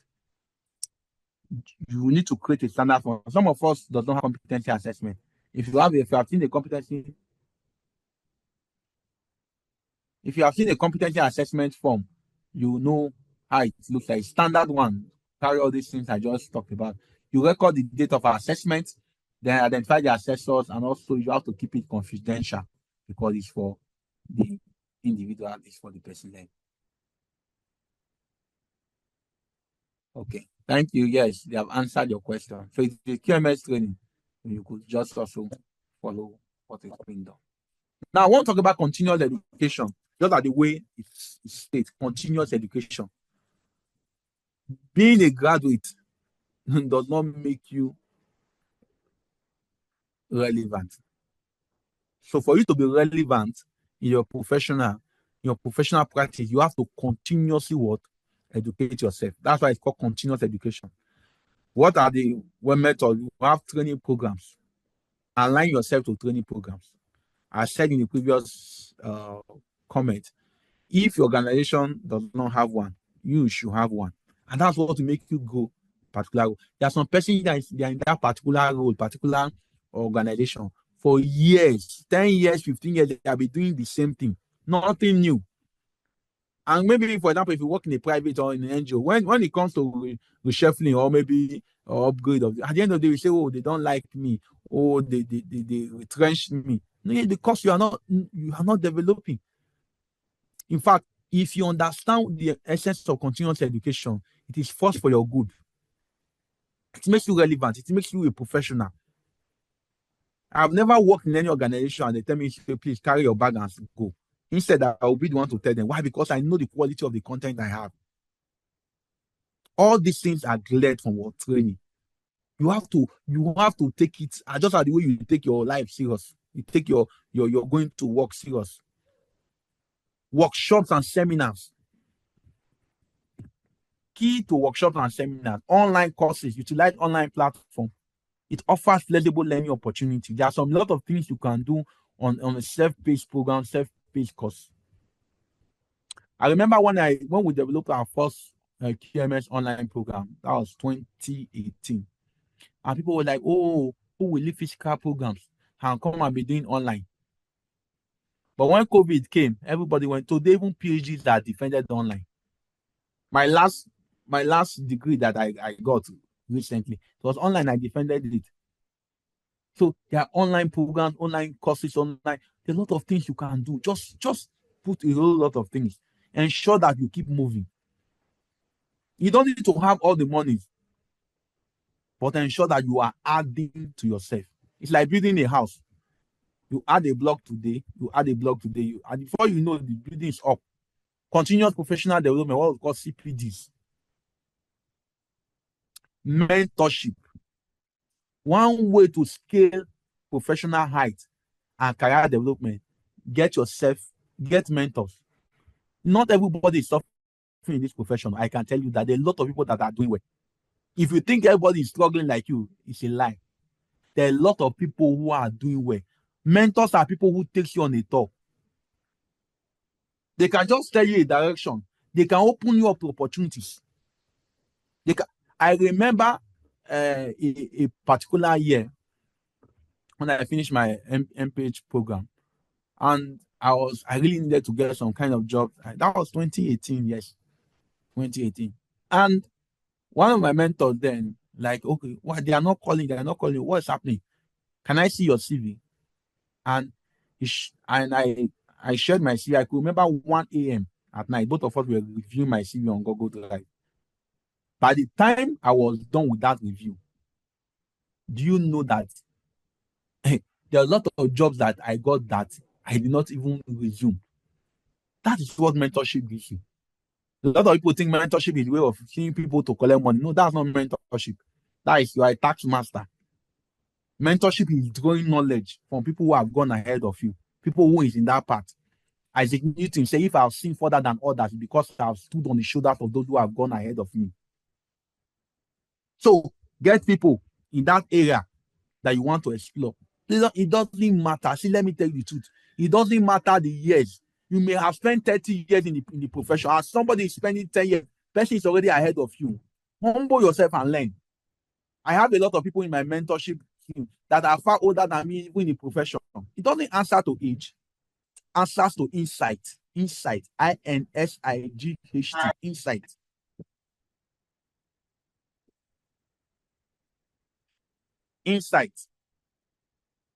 You need to create a standard form. Some of us does not have competency assessment. If you have seen the competency, if you have seen a competency assessment form, you know how it looks like. Standard one, carry all these things I just talked about. You record the date of assessment, then identify the assessors, and also you have to keep it confidential because it's for the individual, it's for the person then. Okay, thank you. Yes, they have answered your question. So it's the QMS training. You could just also follow what is being done. Now, I want to talk about continuous education. Just like the way it states, continuous education. Being a graduate does not make you relevant. So for you to be relevant in your professional practice, you have to continuously educate yourself. That's why it's called continuous education. What are the methods? You have training programs. Align yourself to training programs. I said in the previous comment, if your organization does not have one, you should have one. And that's what will make you go particular. There are some persons that they are in that particular role, particular organization for years, 10 years, 15 years, they have been doing the same thing. Nothing new. And maybe, for example, if you work in a private or in an NGO, when it comes to reshuffling or maybe upgrade of, at the end of the day, we say, oh, they don't like me, or they retrenched me. No, because you are not developing. In fact, if you understand the essence of continuous education, it is first for your good. It makes you relevant. It makes you a professional. I've never worked in any organization and they tell me, please carry your bag and go. Instead, I will be the one to tell them. Why? Because I know the quality of the content I have. All these things are glad from your training. You have to take it just as the way you take your life serious. You take your going to work serious. Workshops and seminars. Key to workshops and seminars, online courses, utilize online platform. It offers flexible learning opportunity. There are lot of things you can do on a self-paced program, self-paced course. I remember when we developed our first QMS online program, that was 2018. And people were like, oh, who will leave physical programs and come and be doing online? But when COVID came, everybody went to even PhDs that defended online. My last degree that I got recently, it was online. I defended it. So there are online programs, online courses, online. There's a lot of things you can do. Just put a whole lot of things. Ensure that you keep moving. You don't need to have all the money, but ensure that you are adding to yourself. It's like building a house. You add a block today, and before you know, the building is up. Continuous professional development, what we call CPDs. Mentorship. One way to scale professional height and career development, get mentors. Not everybody is suffering in this profession. I can tell you that there are a lot of people that are doing well. If you think everybody is struggling like you, it's a lie. There are a lot of people who are doing well. Mentors are people who take you on a tour. They can just tell you a direction. They can open you up to opportunities. I remember a particular year when I finished my MPH program, and I really needed to get some kind of job. That was 2018, yes, 2018. And one of my mentors then, like, okay, why they are not calling? What's happening? Can I see your CV? And I shared my CV. I could remember 1 a.m. at night. Both of us were reviewing my CV on Google Drive. By the time I was done with that review, do you know that there are a lot of jobs that I got that I did not even resume? That is what mentorship gives you. A lot of people think mentorship is a way of seeing people to collect money. No, that's not mentorship. That is, you are a tax master. Mentorship is drawing knowledge from people who have gone ahead of you, people who is in that path. Isaac Newton said, if I have seen further than others, because I have stood on the shoulders of those who have gone ahead of me. So get people in that area that you want to explore. It doesn't matter. See, let me tell you the truth. It doesn't matter the years. You may have spent 30 years in the profession. As somebody is spending 10 years, person is already ahead of you. Humble yourself and learn. I have a lot of people in my mentorship team that are far older than me, even in the profession. It doesn't answer to age. It answers to insight. Insight. INSIGHT. Insight. Insight.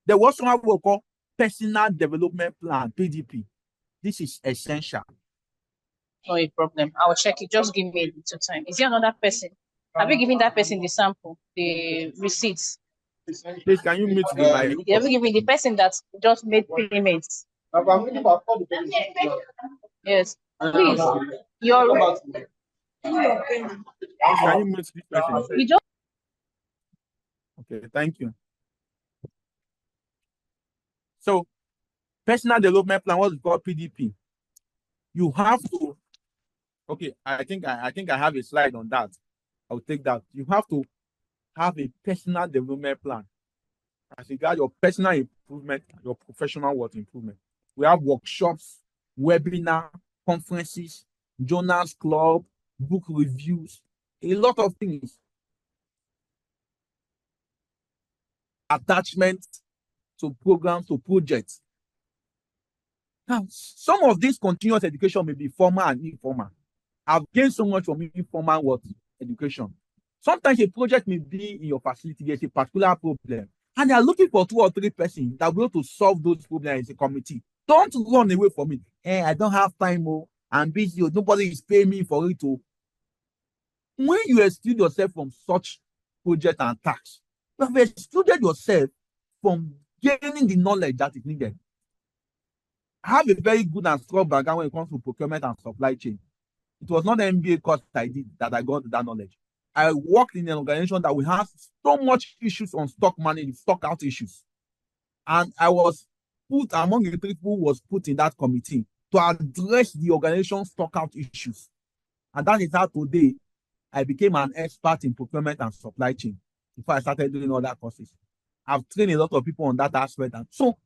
There was what we call personal development plan, PDP. This is essential. No a problem. I'll check it. Just give me a little time. Is there another person? Have you given that person the sample, the receipts? Please, can you mute the mic? Have you given the person that just made payments? Yes. Please. Can you mute this person? You just Okay, thank you. So, personal development plan, what is called PDP. You have to. Okay, I think I have a slide on that. I'll take that. You have to have a personal development plan as regards your personal improvement, your professional work improvement. We have workshops, webinar, conferences, journals club, book reviews, a lot of things. Attachment to programs, to projects. Now, some of this continuous education may be formal and informal. I've gained so much from informal education. Sometimes a project may be in your facility, there's a particular problem, and they are looking for 2 or 3 persons that will be able to solve those problems as a committee. Don't run away from it. Hey, I don't have time, I'm busy, nobody is paying me for it. When you exclude yourself from such project and tasks, you have excluded yourself from gaining the knowledge that is needed. I have a very good and strong background when it comes to procurement and supply chain. It was not the MBA course I did that I got that knowledge. I worked in an organization that we have so much issues on stock management, stock out issues. And I was put among the people who was put in that committee to address the organization's stock out issues. And that is how today I became an expert in procurement and supply chain before I started doing other courses. I've trained a lot of people on that aspect. And so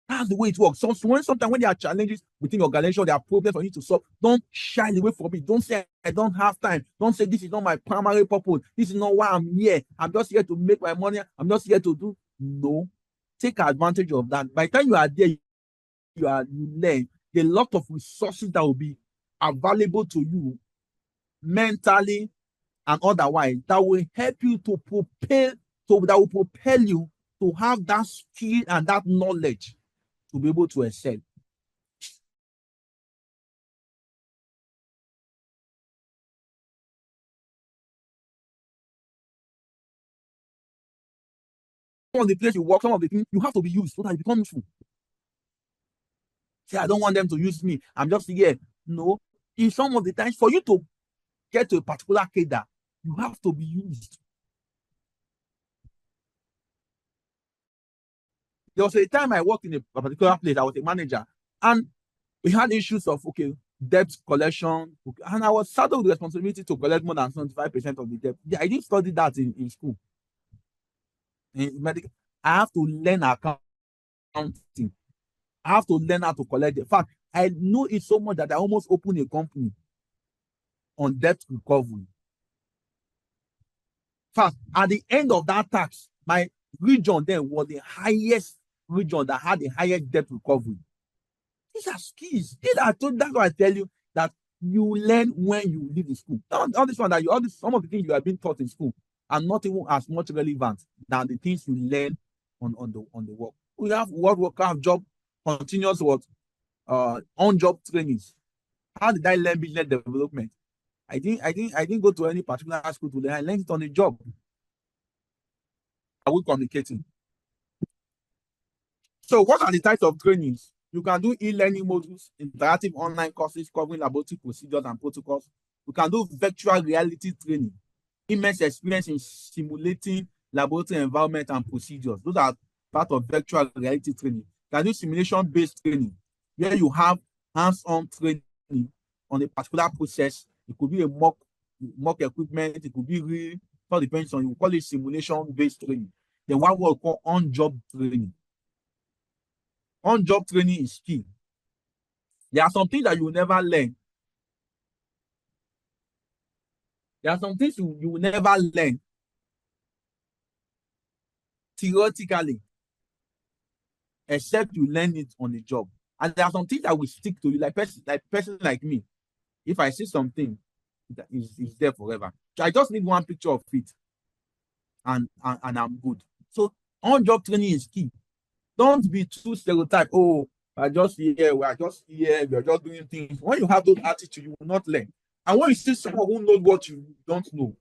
that's the way it works. So sometimes when there are challenges within your organization, there are problems for you to solve, don't shy away from it. Don't say, I don't have time. Don't say, this is not my primary purpose. This is not why I'm here. I'm just here to make my money. I'm just here to do. No. Take advantage of that. By the time you are there, you learn a lot of resources that will be available to you mentally and otherwise that will help you to propel, that will propel you to have that skill and that knowledge to be able to excel. Some of the place you work, some of the things you have to be used so that you become useful. Say, I don't want them to use me. I'm just here. No. In some of the times, for you to get to a particular cadre, you have to be used. There was a time I worked in a particular place. I was a manager, and we had issues of debt collection, and I was saddled with the responsibility to collect more than 75% of the debt. I didn't study that in school. In medical, I have to learn accounting. I have to learn how to collect. In fact, I know it so much that I almost opened a company on debt recovery. In fact, at the end of that tax, my region then was the highest region that had the highest debt recovery. These are skills. That's why I tell you that you learn when you leave the school. All this one that some of the things you are being taught in school are not even as much relevant than the things you learn on the work. We have work job, continuous on-job trainings. How did I learn business development? I didn't go to any particular school to learn. I learned it on the job. Are we communicating? So what are the types of trainings? You can do e-learning modules, interactive online courses covering laboratory procedures and protocols. You can do virtual reality training, immense experience in simulating laboratory environment and procedures. Those are part of virtual reality training. You can do simulation-based training, where you have hands-on training on a particular process. It could be a mock equipment, it could be real, it all depends on, you call it simulation-based training. Then what we call on-job training. On-job training is key. There are some things that you will never learn. There are some things you will never learn theoretically, except you learn it on the job. And there are some things that will stick to you, like person like me. If I see something, that is there forever. So I just need one picture of it, and I'm good. So on-job training is key. Don't be too stereotyped. Oh, I just here, we are just here, we are just doing things. When you have those attitudes, you will not learn. And when you see someone who knows what you don't know,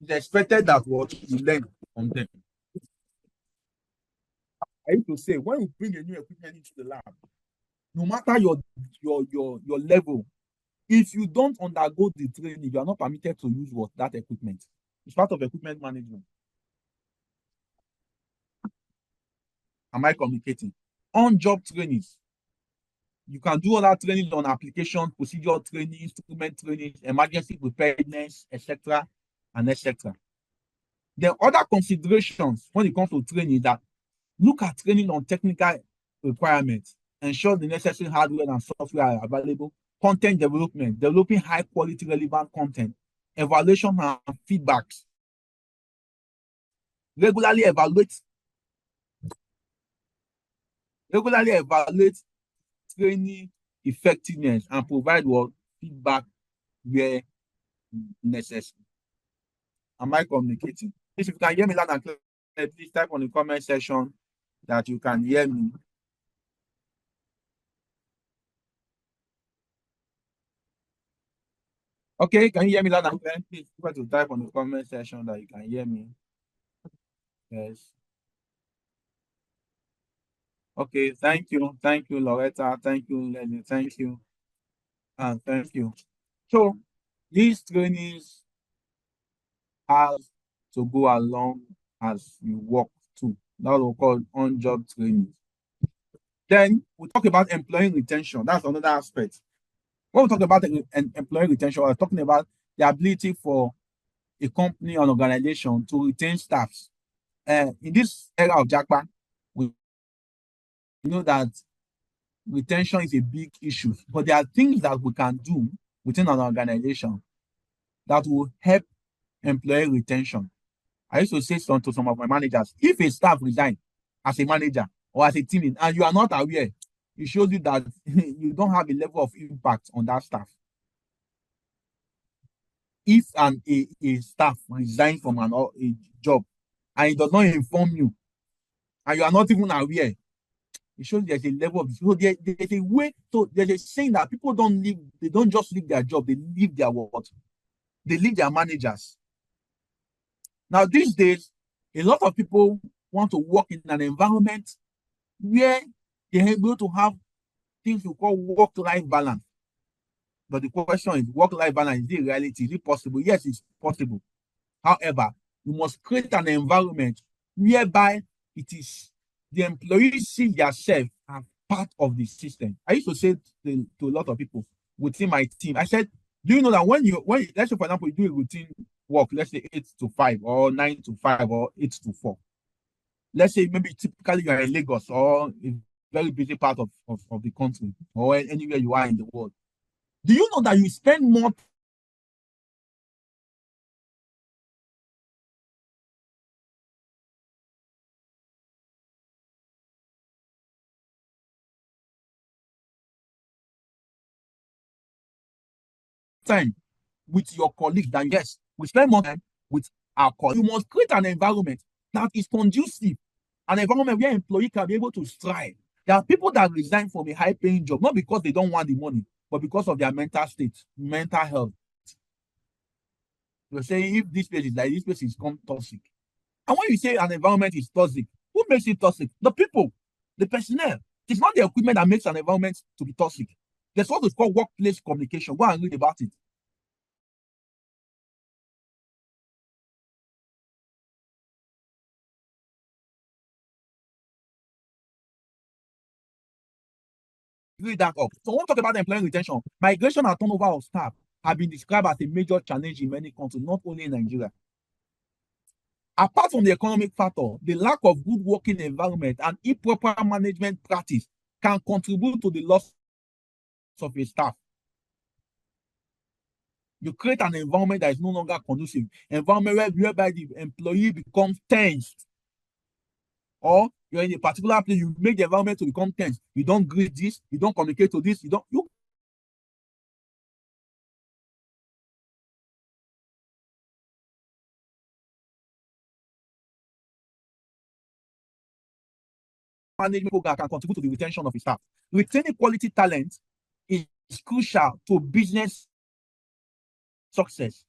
it's expected that what you learn from them. I used to say, when you bring a new equipment into the lab, no matter your level, if you don't undergo the training, you are not permitted to use that equipment. It's part of equipment management. Am I communicating? On-job trainings. You can do all that training on application, procedure training, instrument training, emergency preparedness, etc. and etc. The other considerations when it comes to training that look at training on technical requirements, ensure the necessary hardware and software are available, content development, developing high quality relevant content, evaluation and feedbacks. Regularly evaluate training effectiveness and provide feedback where necessary. Am I communicating? If you can hear me loud and clear, please type on the comment section that you can hear me. Okay, can you hear me loud and clear? Please try to type on the comment section that you can hear me. Yes. Okay, thank you, Loretta. Thank you, Lenny. Thank you. And thank you. So these trainings have to go along as you work too. That we call on-job training. Then we talk about employee retention. That's another aspect. When we talk about employee retention, we're talking about the ability for a company or an organization to retain staffs. In this era of Jackpot, we know that retention is a big issue, but there are things that we can do within an organization that will help employee retention. I used to say to some of my managers, if a staff resign as a manager or as a team lead and you are not aware, it shows you that you don't have a level of impact on that staff. If a staff resigns from a job and it does not inform you and you are not even aware, it shows there's a level of, so there's a way, so there's a saying that people don't leave, they don't just leave their job, they leave their what? They leave their managers. Now, these days, a lot of people want to work in an environment where they're able to have things we call work-life balance. But the question is, work-life balance, is it reality? Is it possible? Yes, it's possible. However, you must create an environment whereby it is the employees see themselves as part of the system. I used to say to a lot of people within my team, I said, do you know that when let's say, for example, you do a routine work, let's say 8 to 5 or 9 to 5 or 8 to 4. Let's say maybe typically you are in Lagos or a very busy part of the country or anywhere you are in the world. Do you know that you spend more time with your colleagues than yes, we spend more time with our colleagues? You must create an environment that is conducive, an environment where employees can be able to strive. There are people that resign from a high-paying job, not because they don't want the money, but because of their mental state, mental health. You're saying if this place is like this place is become toxic. And when you say an environment is toxic, who makes it toxic? The people, the personnel. It's not the equipment that makes an environment to be toxic. There's what is called workplace communication. Go and read about it. Read that up. So when we talk about employee retention, migration and turnover of staff have been described as a major challenge in many countries, not only in Nigeria. Apart from the economic factor, the lack of good working environment and improper management practice can contribute to the loss of a staff. You create an environment that is no longer conducive, environment whereby the employee becomes tensed. Or you're in a particular place, you make the environment to become tense. You don't greet this, you don't communicate to this, you management program can contribute to the retention of the staff. Retaining quality talent is crucial to business success.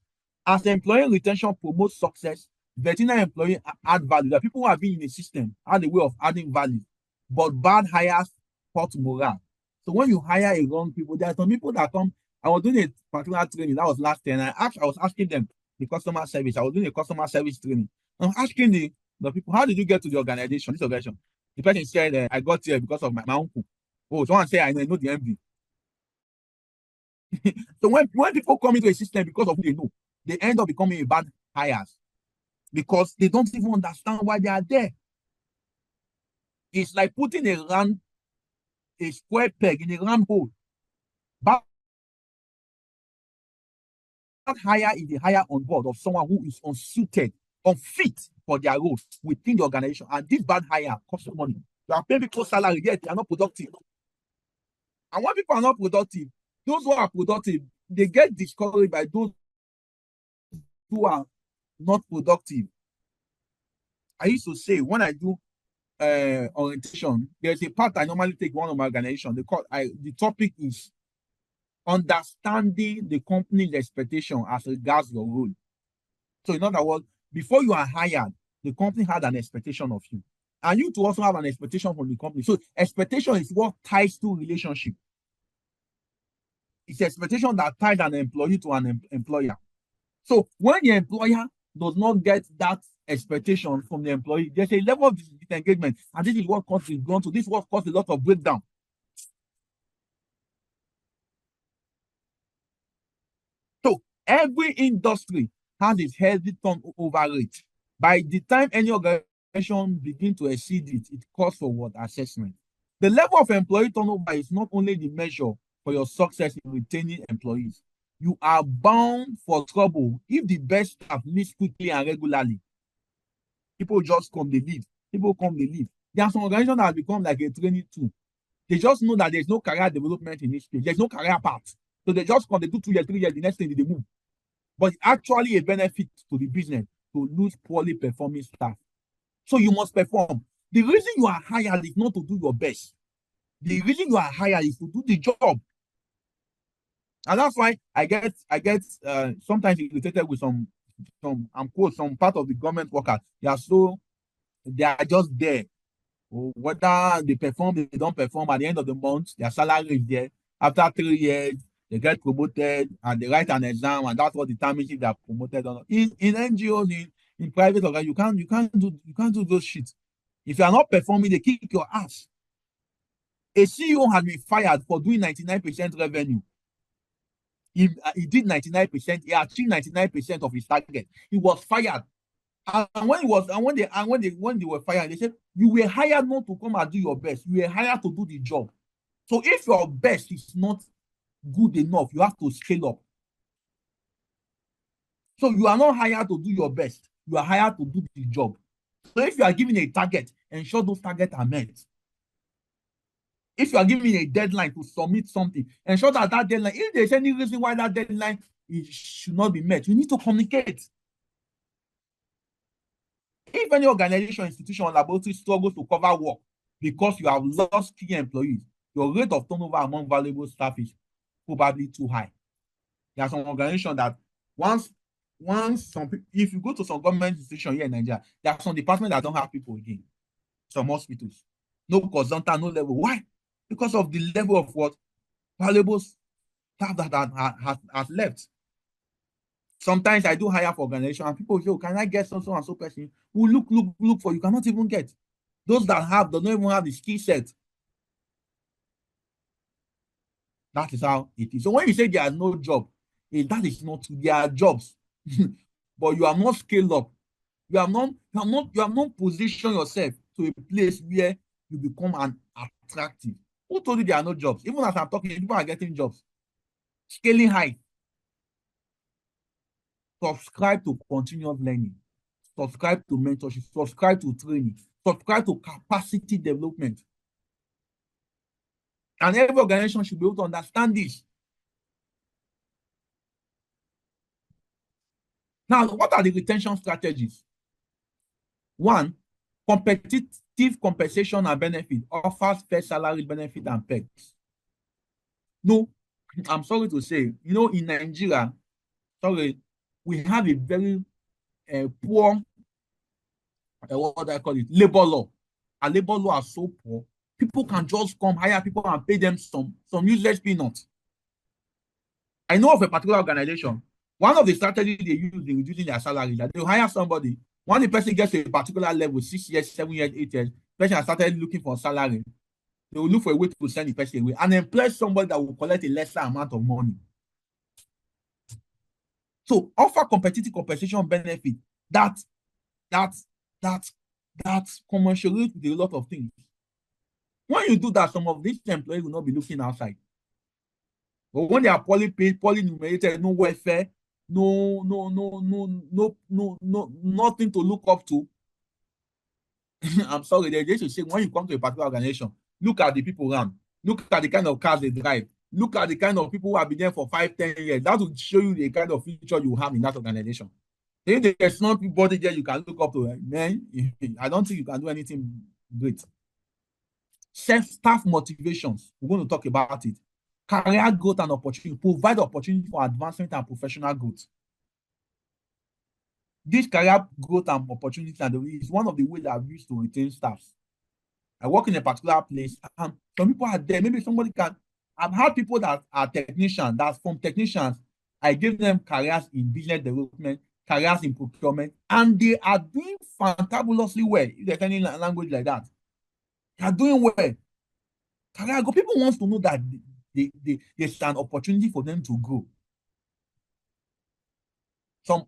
As employee retention promotes success, veterinary employees add value. The people who have been in the system have a way of adding value, but bad hires hurt morale. So when you hire a wrong people, there are some people that come. I was doing a particular training that was last year, and I was asking them the customer service. I was doing a customer service training. I'm asking the people, how did you get to the organization? This organization. The person said, I got here because of my uncle. Oh, someone said, I know the MD. So when people come into a system because of who they know, they end up becoming a bad hires because they don't even understand why they are there. It's like putting a square peg in a round hole. Bad hire is the hire on board of someone who is unsuited, unfit for their role within the organization. And this bad hire costs money. You are paying people salary, yet they are not productive. And when people are not productive, those who are productive, they get discouraged by those who are not productive. I used to say when I do orientation, there's a part I normally take one of my organization. The topic is understanding the company's expectation as regards your role. So in other words, before you are hired, the company had an expectation of you. And you to also have an expectation from the company. So expectation is what ties to relationship. it's expectation that ties an employee to an employer. So when the employer does not get that expectation from the employee, there's a level of disengagement, and this is what causes gone to this is what causes a lot of breakdown. So every industry has its healthy turnover rate. By the time any organization begins to exceed it, it calls for what? Assessment. The level of employee turnover is not only the measure for your success in retaining employees. You are bound for trouble if the best staff leaves quickly and regularly. People just come, they leave. People come, they leave. There are some organizations that have become like a training tool. They just know that there's no career development in this space. There's no career path. So they just come, they do 2 years, 3 years, the next thing they move. But it's actually a benefit to the business to lose poorly performing staff. So you must perform. The reason you are hired is not to do your best. The reason you are hired is to do the job. And that's why I get sometimes irritated with some part of the government workers. They are just there. Whether they perform, they don't perform, at the end of the month, their salary is there. After 3 years, they get promoted and they write an exam, and that's what determines if they are promoted or not. In NGOs, in private organizations, you can't do those shit. If you are not performing, they kick your ass. A CEO has been fired for doing 99% revenue. He did 99%. He achieved 99% of his target. He was fired. And when they were fired, they said, you were hired not to come and do your best. You were hired to do the job. So if your best is not good enough, you have to scale up. So you are not hired to do your best. You are hired to do the job. So if you are given a target, ensure those targets are met. If you are given a deadline to submit something, ensure that deadline, if there's any reason why that deadline should not be met, you need to communicate. If any organization, institution, or laboratory struggles to cover work because you have lost key employees, your rate of turnover among valuable staff is probably too high. There are some organizations that if you go to some government institution here in Nigeria, there are some departments that don't have people again. Some hospitals, no consultant, no level. Why? Because of the level of what valuable staff that has left. Sometimes I do hire for organization and people say, oh, can I get so and so person? Who look for you cannot even get. Those that don't even have the skill set. That is how it is. So when you say there are no job, that is not true. There are jobs, but you are not scaled up. You have not positioned yourself to a place where you become an attractive. Who told you there are no jobs? Even as I'm talking, people are getting jobs. Scaling high. Subscribe to continuous learning. Subscribe to mentorship. Subscribe to training. Subscribe to capacity development. And every organization should be able to understand this. Now, what are the retention strategies? 1, competitive compensation and benefit offers fair salary, benefit, and perks. No, I'm sorry to say, in Nigeria, we have a very poor, what do I call it, labor law. Our labor law are so poor. People can just come hire people and pay them some useless peanuts. I know of a particular organization. One of the strategies they use in reducing their salary, that they hire somebody. When the person gets to a particular level, 6 years, 7 years, 8 years, the person has started looking for salary. They will look for a way to send the person away and employ somebody that will collect a lesser amount of money. So offer competitive compensation benefit that commensurate with a lot of things. When you do that, some of these employees will not be looking outside. But when they are poorly paid, poorly numerated, no welfare, no, nothing to look up to. I'm sorry, they should say when you come to a particular organization, look at the people around, look at the kind of cars they drive, look at the kind of people who have been there for 5, 10 years. That will show you the kind of future you have in that organization. If there's not anybody there you can look up to, man, I don't think you can do anything great. Self-staff motivations, we're going to talk about it. Career growth and opportunity, provide opportunity for advancement and professional growth. This career growth and opportunity is one of the ways I've used to retain staff. I work in a particular place, and some people are there. Maybe somebody can, I've had people that are technicians, that's from technicians. I give them careers in business development, careers in procurement, and they are doing fantabulously well. If there's any language like that, they are doing well. People want to know that there's an opportunity for them to grow. Some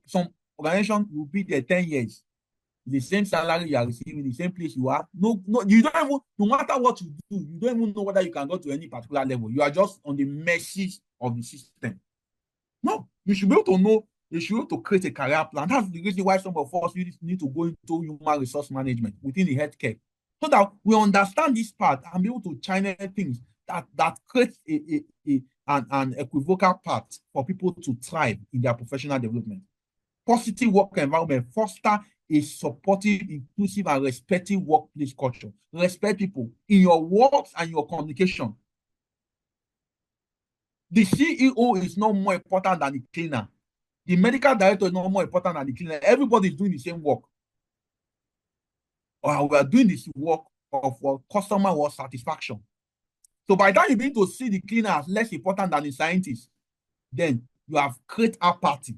organization will be there 10 years, the same salary you are receiving, the same place you are. No, you don't even, no matter what you do, you don't even know whether you can go to any particular level. You are just on the mercy of the system. No, you should be able to know, you should be able to create a career plan. That's the reason why some of us need to go into human resource management within the healthcare, so that we understand this part and be able to channel things that creates an equivocal path for people to thrive in their professional development. Positive work environment foster a supportive, inclusive, and respectful workplace culture. Respect people in your works and your communication. The CEO is not more important than the cleaner. The medical director is not more important than the cleaner. Everybody is doing the same work. Or we are doing this work for customer work satisfaction. So by the time you begin to see the cleaner as less important than the scientist, then you have created apathy.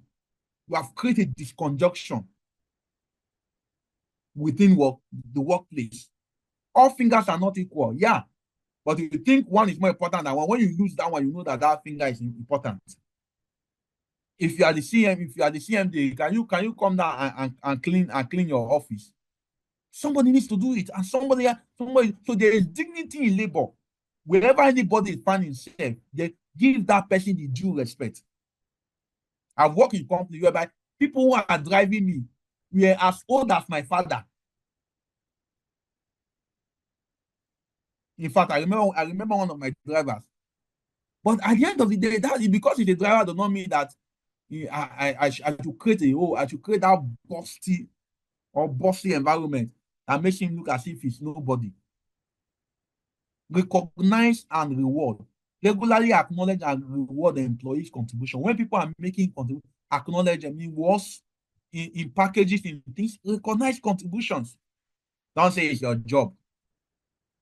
You have created disconjunction within the workplace. All fingers are not equal, yeah. But if you think one is more important than one, when you lose that one, you know that finger is important. If you are the CMD, can you come down and clean your office? Somebody needs to do it, and somebody. So there is dignity in labor. Wherever anybody is finding himself, they give that person the due respect. I've worked in companies whereby people who are driving me were as old as my father. In fact, I remember one of my drivers. But at the end of the day, that is because he's a driver does not mean that I should create that bossy environment that makes him look as if he's nobody. Recognize and reward. Regularly acknowledge and reward the employees' contribution. When people are making contributions, acknowledge them in words, in packages, in things, recognize contributions. Don't say it's your job.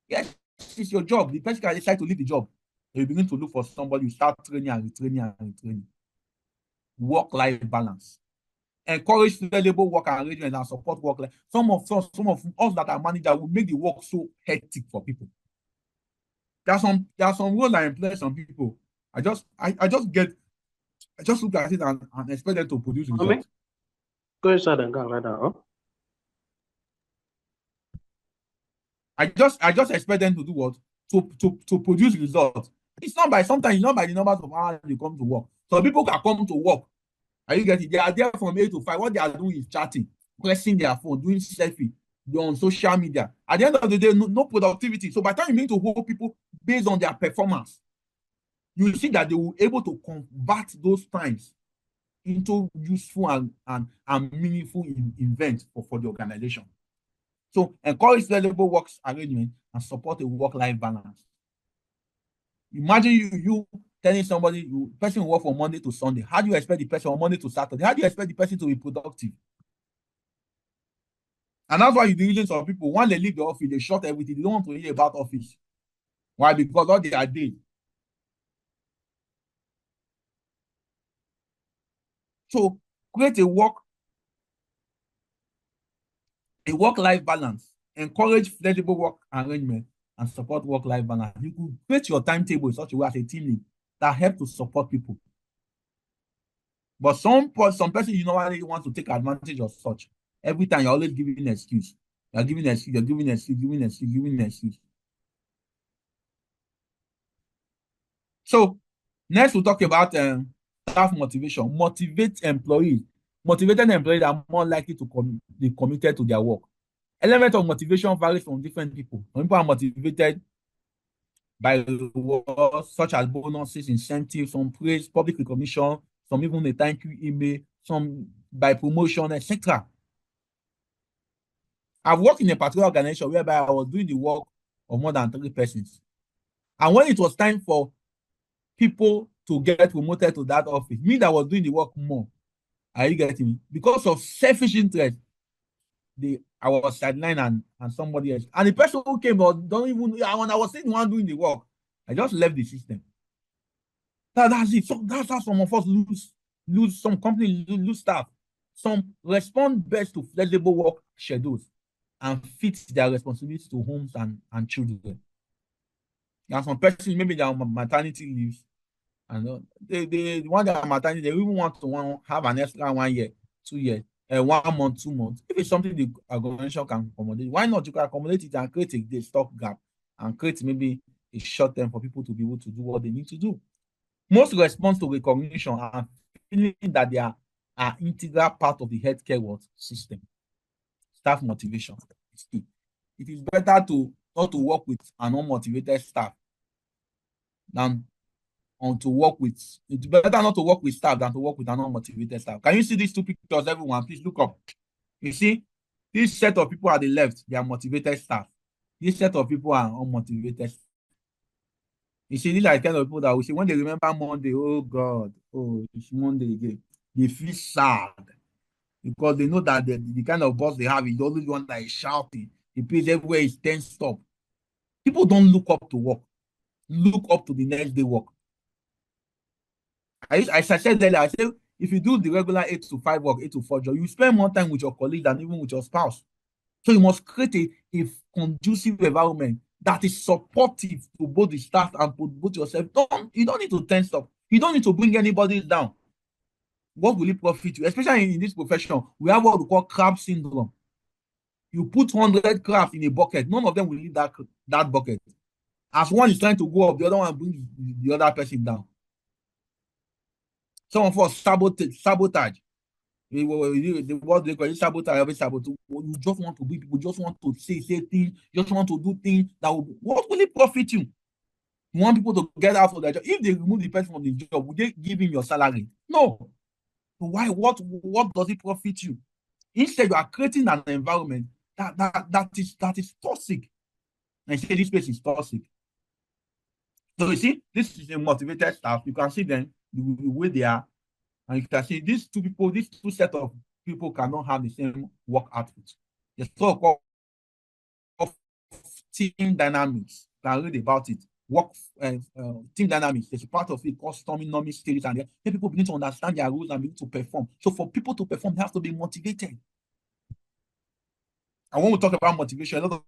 Yes, it's your job. The person can decide to leave the job. You begin to look for somebody, you start training and retraining. Work-life balance. Encourage flexible work arrangement and support work life. Some of us that are managers will make the work so hectic for people. There are some roles that employ some people. I just look at it and expect them to produce results. Go inside and go right now. I just expect them to do what? To produce results. Sometimes it's not by the numbers of hours they come to work. So people can come to work. Are you getting? They are there from 8 to 5. What they are doing is chatting, pressing their phone, doing selfie, they're on social media. At the end of the day, no productivity. So by the time you need to hold people based on their performance, you will see that they will be able to convert those times into useful and meaningful events for the organization. So encourage flexible work arrangement and support a work-life balance. Imagine you telling somebody, person will work from Monday to Sunday. How do you expect the person on Monday to Saturday? How do you expect the person to be productive? And that's why you're using some people, when they leave the office, they shut everything. They don't want to hear about office. Why? Because all they are doing. So create a work-life balance. Encourage flexible work arrangement and support work-life balance. You could create your timetable in such a way as a team lead that help to support people. But some person you normally want to take advantage of such. Every time you're always giving an excuse. You're giving an excuse. So next we'll talk about staff motivation. Motivate employees. Motivated employees are more likely to be committed to their work. Element of motivation varies from different people. Some people are motivated by rewards such as bonuses, incentives, some praise, public recognition, some even a thank you email, some by promotion, etc. I've worked in a particular organization whereby I was doing the work of more than 3 persons. And when it was time for people to get promoted to that office, me that was doing the work more, are you getting me? Because of selfish interest, I was sidelined and somebody else. And the person who came out don't even, when I was the one doing the work, I just left the system. That's it. So that's how some of us lose some companies lose staff. Some respond best to flexible work schedules and fit their responsibilities to homes and children. And some persons, maybe they are on maternity leaves, and they want their maternity, they even want to have an extra 1 year, 2 years, 1 month, 2 months. If it's something the organization can accommodate, why not? You can accommodate it and create a stock gap and create maybe a short term for people to be able to do what they need to do. Most respond to recognition and feeling that they are an integral part of the healthcare system. Staff motivation is key. It is better not to work with an unmotivated staff than to work with. It's better not to work with staff than to work with an unmotivated staff. Can you see these two pictures, everyone? Please look up. You see, this set of people at the left, they are motivated staff. This set of people are unmotivated staff. You see, these are the kind of people that we see when they remember Monday, oh God, oh, it's Monday again. They feel sad because they know that the kind of boss they have is always one that is shouting. The place everywhere is tensed up. People don't look up to work. Look up to the next day work. As I said earlier, I said, if you do the regular 8 to 5 work, 8 to 4 job, you spend more time with your colleagues than even with your spouse. So you must create a conducive environment that is supportive to both the staff and to both yourself. You don't need to tense up. You don't need to bring anybody down. What will it profit you? Especially in this profession, we have what we call crab syndrome. You put 100 crabs in a bucket, none of them will leave that bucket. As one is trying to go up, the other one brings the other person down. Some of us sabotage. What they call it, sabotage. You just want to be people, just want to say things, just want to do things that will. What will it profit you? You want people to get out of their job. If they remove the person from the job, would they give him your salary? No. So why? What does it profit you? Instead, you are creating an environment that is toxic. And say this place is toxic. So you see, this is a motivated staff. You can see them the way they are. And you can see these two set of people cannot have the same work output. There's so-called team dynamics. You can read about it. Team dynamics. There's a part of it called storming normal skills, and then people begin to understand their rules and begin to perform. So for people to perform, they have to be motivated. And when we talk about motivation, a lot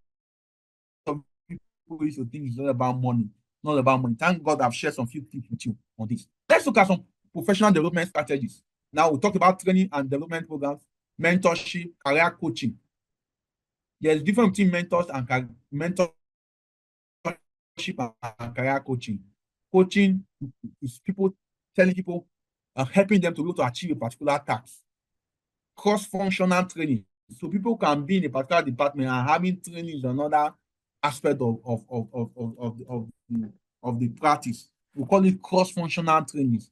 of people used to think it's not about money. Not about money. Thank God I've shared some few things with you on this. Let's look at some professional development strategies. Now we talk about training and development programs, mentorship, career coaching. There's difference between mentors and mentorship and career coaching. Coaching is people telling people, helping them to be able to achieve a particular task. Cross-functional training. So people can be in a particular department and having training is another aspect of the practice. We call it cross-functional trainings.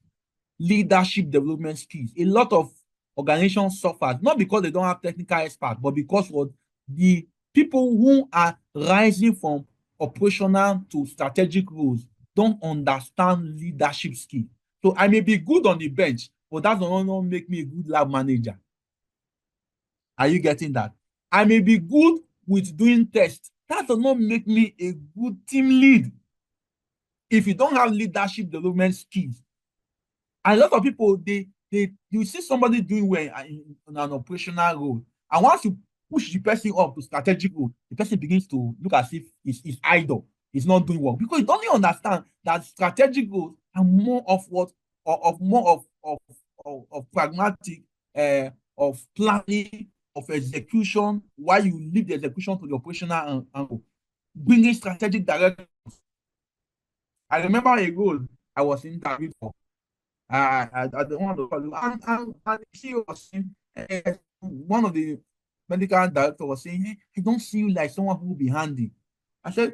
Leadership development skills. A lot of organizations suffer, not because they don't have technical experts, but because of the people who are rising from operational to strategic roles don't understand leadership skills. So I may be good on the bench, but that does not make me a good lab manager. Are you getting that? I may be good with doing tests. That does not make me a good team lead. If you don't have leadership development skills, a lot of people, you see somebody doing well in an operational role, and once you push the person up to strategic role, the person begins to look as if he's idle, he's not doing well, because you don't even understand that strategic roles are more of pragmatic, of planning, of execution, while you leave the execution to the operational angle, bringing strategic direction. I remember a role I was interviewed for. I don't want to call you. And she was saying, one of the medical directors was saying, hey, I don't see you like someone who will be handy. I said,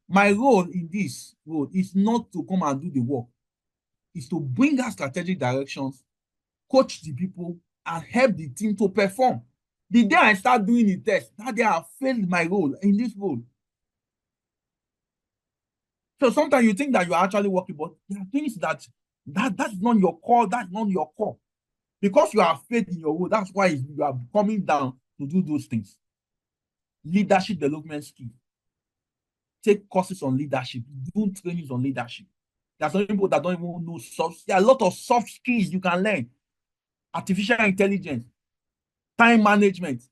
my role in this role is not to come and do the work. It's to bring out strategic directions, coach the people, and help the team to perform. The day I start doing the test, that day I failed my role in this role. So sometimes you think that you are actually working, but there are things that's not your core, that's not your core. Because you have faith in your role, that's why you are coming down to do those things. Leadership development skills. Take courses on leadership, do trainings on leadership. There are some people that don't even know soft. There are a lot of soft skills you can learn. Artificial intelligence, time management,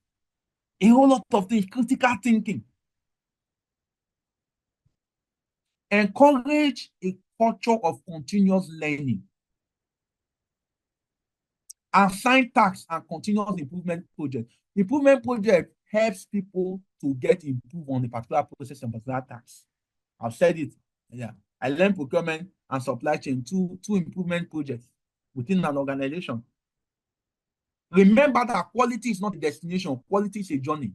a whole lot of things, critical thinking. Encourage a culture of continuous learning. Assign tasks and continuous improvement projects. Improvement project helps people to get improved on a particular process and particular task. I've said it. Yeah. I learned procurement and supply chain, two improvement projects within an organization. Remember that quality is not a destination, quality is a journey.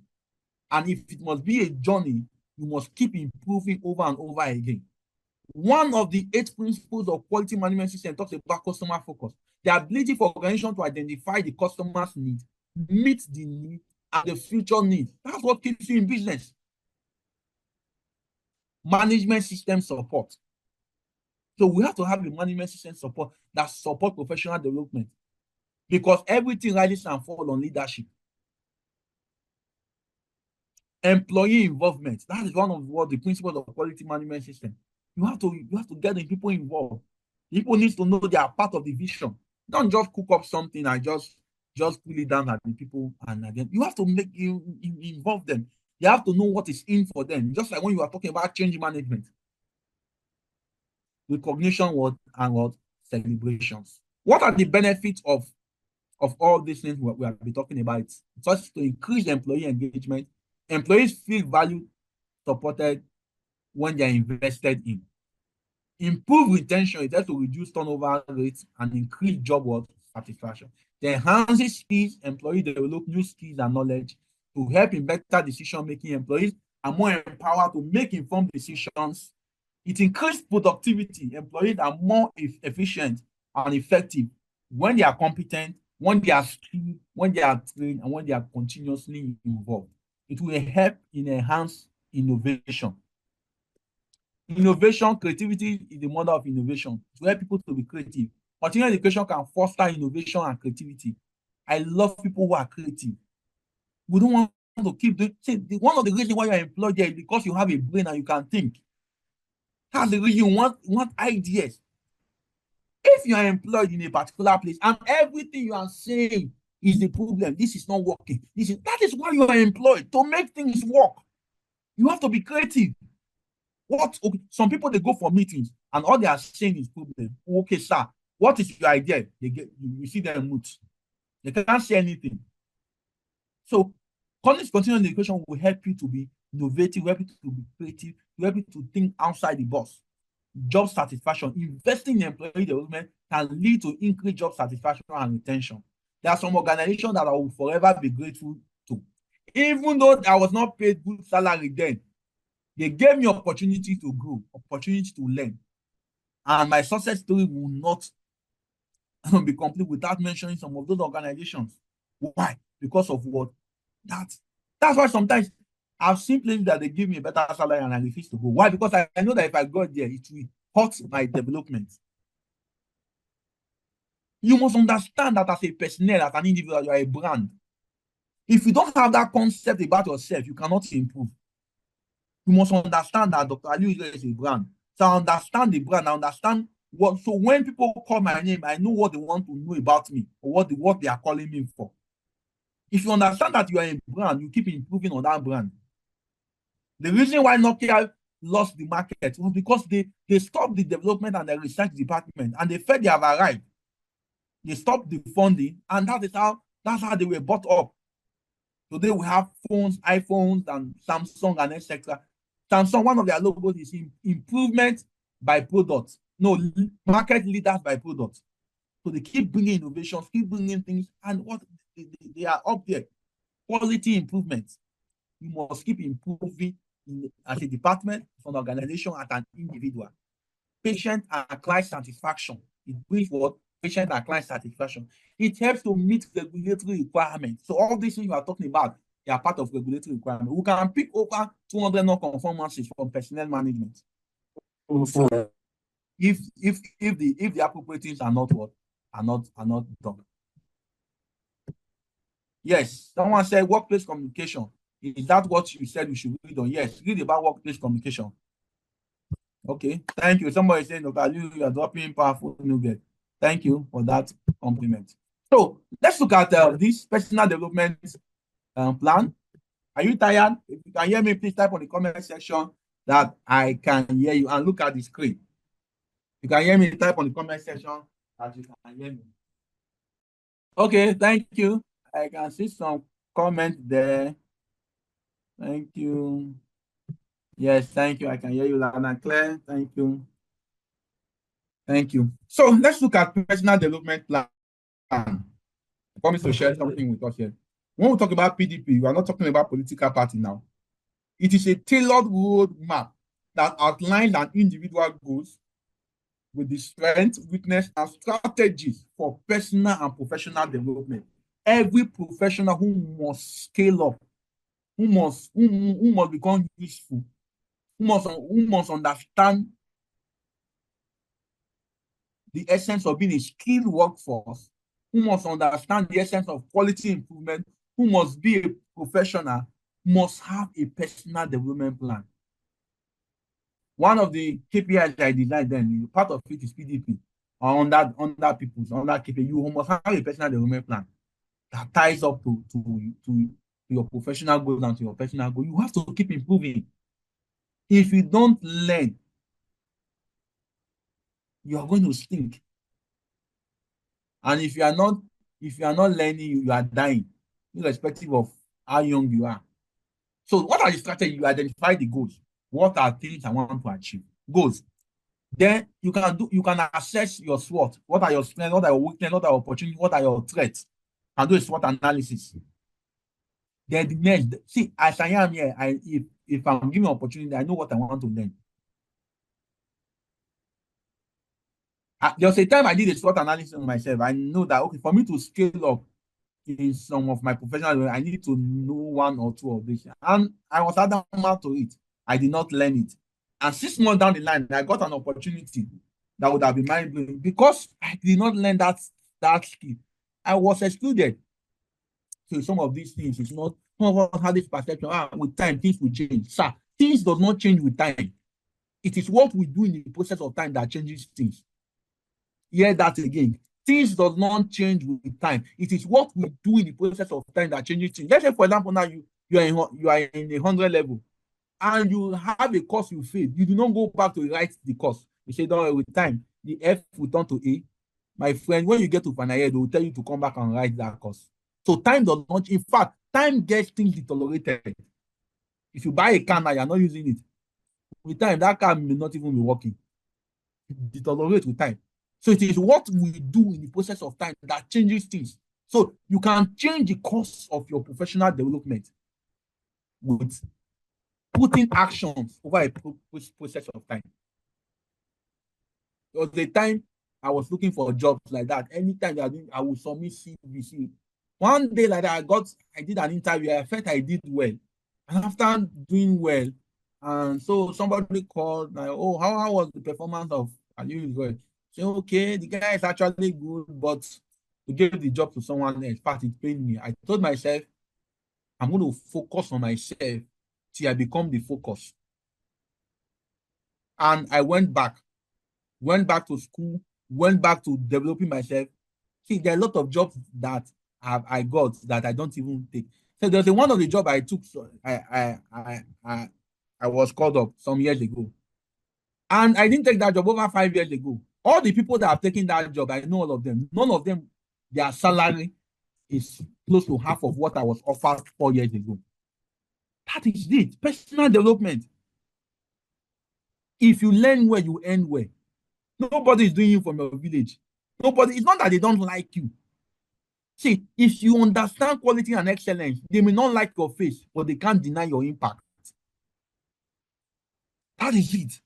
And if it must be a journey, you must keep improving over and over again. One of the 8 principles of quality management system talks about customer focus. The ability for organization to identify the customer's need, meet the need, and the future need. That's what keeps you in business. Management system support. So we have to have a management system support that support professional development, because everything rises and falls on leadership. Employee involvement. That is one of the principles of quality management system. You have to get the people involved. People need to know they are part of the vision. Don't just cook up something and just pull it down at the people, and again, you have to make you involve them. They have to know what is in for them. Just like when you are talking about change management, recognition, and celebrations. What are the benefits of all these things we have been talking about? First, to increase employee engagement. Employees feel valued, supported when they are invested in. Improve retention. It has to reduce turnover rates and increase job satisfaction. It enhances skills. Employees develop new skills and knowledge to help in better decision-making. Employees are more empowered to make informed decisions. It increases productivity. Employees are more efficient and effective when they are competent, when they are skilled, when they are trained, and when they are continuously involved. It will help in enhance innovation. Innovation, creativity is the mother of innovation. To help people to be creative. Continuous education can foster innovation and creativity. I love people who are creative. We don't want to keep doing. See, one of the reasons why you are employed there is because you have a brain and you can think. That's the reason you want ideas. If you are employed in a particular place and everything you are saying is the problem, this is not working. That is why you are employed, to make things work. You have to be creative. Okay, some people, they go for meetings and all they are saying is problem. Okay, sir, what is your idea? You see them mute. They can't say anything. So continuous education will help you to be innovative, help you to be creative, help you to think outside the box. Job satisfaction. Investing in employee development can lead to increased job satisfaction and retention. There are some organizations that I will forever be grateful to. Even though I was not paid good salary then, they gave me opportunity to grow, opportunity to learn. And my success story will not be complete without mentioning some of those organizations. Why? Because of what? That's why sometimes I've seen places that they give me a better salary and I refuse to go. Why? Because I know that if I go there, it will hurt my development. You must understand that as a personnel, as an individual, you are a brand. If you don't have that concept about yourself, you cannot improve. You must understand that Dr. Aliu is a brand. So I understand the brand. I understand what. So when people call my name, I know what they want to know about me or what they are calling me for. If you understand that you are a brand, you keep improving on that brand. The reason why Nokia lost the market was because they stopped the development and the research department, and they felt they have arrived. They stopped the funding, and that's how they were bought up. Today we have phones, iPhones, and Samsung, and etc. Samsung, one of their logos is improvement by product. No, market leaders by product. So they keep bringing innovations, keep bringing things, and what they are up there. Quality improvement. You must keep improving as a department, as an organization, as an individual. Patient and client satisfaction. It brings what? Patient and client satisfaction. It helps to meet regulatory requirements. So all these things you are talking about, they are part of regulatory requirements. We can pick over 200 non-conformances from personnel management. If the appropriate things are not done. Yes, someone said workplace communication. Is that what you said we should read on? Yes, read about workplace communication. Okay, thank you. Somebody saying, Dr. Liu, you are dropping powerful nuggets. Thank you for that compliment. So let's look at this personal development plan. Are you tired? If you can hear me, please type on the comment section that I can hear you, and look at the screen. You can hear me, type on the comment section that you can hear me. Okay, thank you. I can see some comments there. Thank you. Yes, thank you. I can hear you loud and clear. Thank you. Thank you. So let's look at personal development plan. I promise to share something with us here. When we talk about PDP, we are not talking about political party now. It is a tailored roadmap that outlines an individual goals with the strength, weakness, and strategies for personal and professional development. Every professional who must scale up, who must become useful, who must understand the essence of being a skilled workforce, who must understand the essence of quality improvement, who must be a professional, must have a personal development plan. One of the KPIs I designed then, part of it is PDP, or under KPI, you must have a personal development plan that ties up to your professional goals and to your personal goals. You have to keep improving. If you don't learn, you are going to stink. And if you are not learning, you are dying, irrespective of how young you are. So what are the strategies? You identify the goals. What are things I want to achieve? Goals. Then you can assess your SWOT. What are your strengths? What are your weaknesses? What are your opportunities? What are your threats? And do a SWOT analysis. Then the next, see, as I am here, if I'm given an opportunity, I know what I want to learn. There was a time I did a SWOT analysis on myself. I know that, okay, for me to scale up in some of my professional, I need to know one or two of these. And I was adamant to it. I did not learn it. And 6 months down the line, I got an opportunity that would have been mind-blowing because I did not learn that skill. I was excluded. So some of these things, it's not, some of us have this perception, with time, things will change. Sir, things does not change with time. It is what we do in the process of time that changes things. Hear that again. Things does not change with time. It is what we do in the process of time that changes things. Let's say, for example, now you are in a 100 level and you have a course you failed. You do not go back to write the course. You say, don't worry, with time, the F will turn to A. My friend, when you get to final year, they will tell you to come back and write that course. So time does not, in fact, time gets things detolerated. If you buy a car now, you're not using it. With time, that car may not even be working. It deteriorates with time. So it is what we do in the process of time that changes things. So you can change the course of your professional development with putting actions over a process of time. There was a time I was looking for jobs like that. Anytime I would submit CV. One day like that, I did an interview. I felt I did well. And after doing well, and so somebody called, like, oh, how was the performance of Aliu? Say, okay, the guy is actually good, but to give the job to someone else, in fact, it pained me. I told myself, I'm going to focus on myself till I become the focus. And I went back to school, went back to developing myself. See, there are a lot of jobs that I got that I don't even take. So there's one of the job I took. So I was called up some years ago, and I didn't take that job over 5 years ago. All the people that have taken that job, I know all of them. None of them, their salary is close to half of what I was offered 4 years ago. That is it. Personal development. If you learn where you earn where. Nobody is doing you from your village. Nobody. It's not that they don't like you. See, if you understand quality and excellence, they may not like your face, but they can't deny your impact. That is it.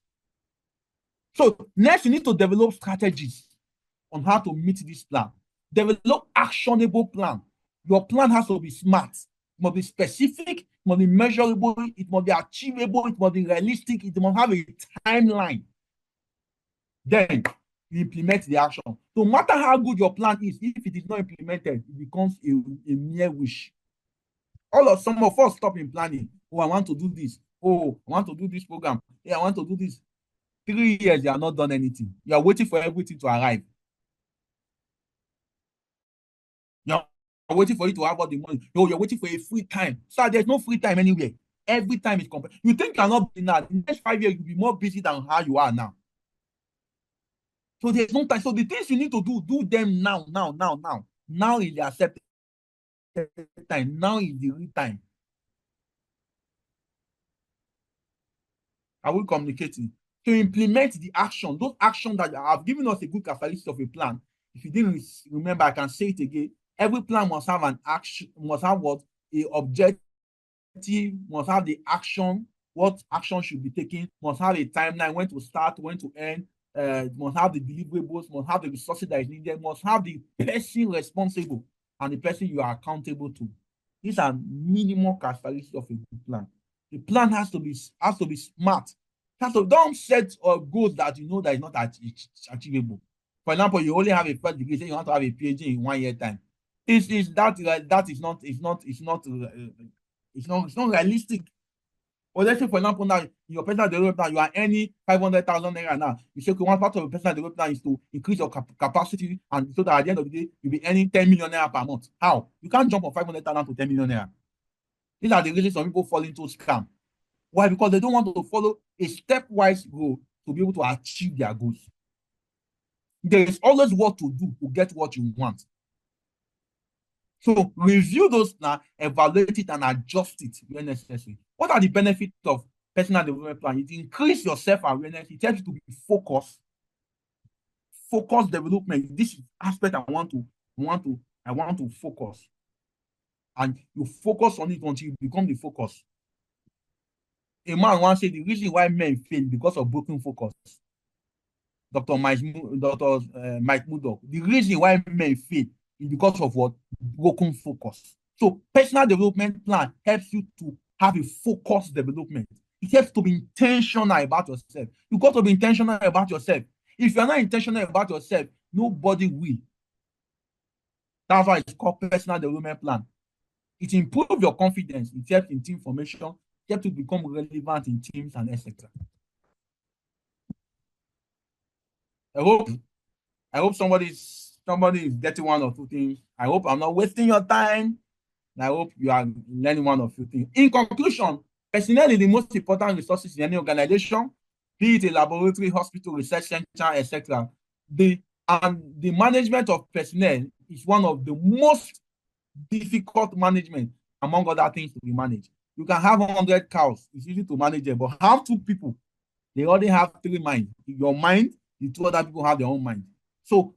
So next, you need to develop strategies on how to meet this plan. Develop actionable plan. Your plan has to be smart. It must be specific. It must be measurable. It must be achievable. It must be realistic. It must have a timeline. Then you implement the action. No matter how good your plan is, if it is not implemented, it becomes a mere wish. Some of us stop in planning. Oh, I want to do this. Oh, I want to do this program. Yeah, I want to do this. 3 years, you have not done anything. You are waiting for everything to arrive. You are waiting for you to have all the money. No, you're waiting for a free time. So there's no free time anywhere. Every time is compared. You think you're not busy now. In the next 5 years, you'll be more busy than how you are now. So there's no time. So the things you need to do them now. Now is the accepted time. Now is the real time. Are we communicating? To implement the action, those actions that have given us a good catalyst of a plan. If you didn't remember, I can say it again. Every plan must have an action, must have what? A objective, must have the action, what action should be taken, must have a timeline, when to start, when to end, must have the deliverables, must have the resources that is needed, must have the person responsible and the person you are accountable to. These are minimal characteristics of a good plan. The plan has to be smart. Don't set goals that you know that is not achievable. For example, you only have a first degree, say you want to have a PhD in 1 year time. That is not realistic. Or let's say, for example, now your personal development, you are earning 500,000 naira now. You say, okay, one part of your personal development is to increase your capacity, and so that at the end of the day, you'll be earning 10 million naira per month. How? You can't jump from 500,000 to 10 million naira. These are the reasons some people fall into scam. Why? Because they don't want to follow a stepwise goal to be able to achieve their goals. There is always what to do to get what you want. So review those now, evaluate it, and adjust it when necessary. What are the benefits of personal development plan? It increases your self-awareness. It helps you to be focused. Focus development. This aspect I want to focus. And you focus on it until you become the focus. A man once said the reason why men fail because of broken focus. Dr. Mike Murdoch. The reason why men fail is because of what? Broken focus. So personal development plan helps you to have a focused development. It helps to be intentional about yourself. You got to be intentional about yourself. If you're not intentional about yourself, nobody will. That's why it's called personal development plan. It improves your confidence. It helps in team formation. It helps to become relevant in teams and etc. I hope somebody is getting one or two things. I hope I'm not wasting your time. I hope you are learning one or two things. In conclusion, personnel is the most important resources in any organization, be it a laboratory, hospital, research center, etc. The management of personnel is one of the most difficult management among other things to be managed. You can have 100 cows, it's easy to manage them, but have 2 people, they already have 3 minds. Your mind, the 2 other people have their own mind. So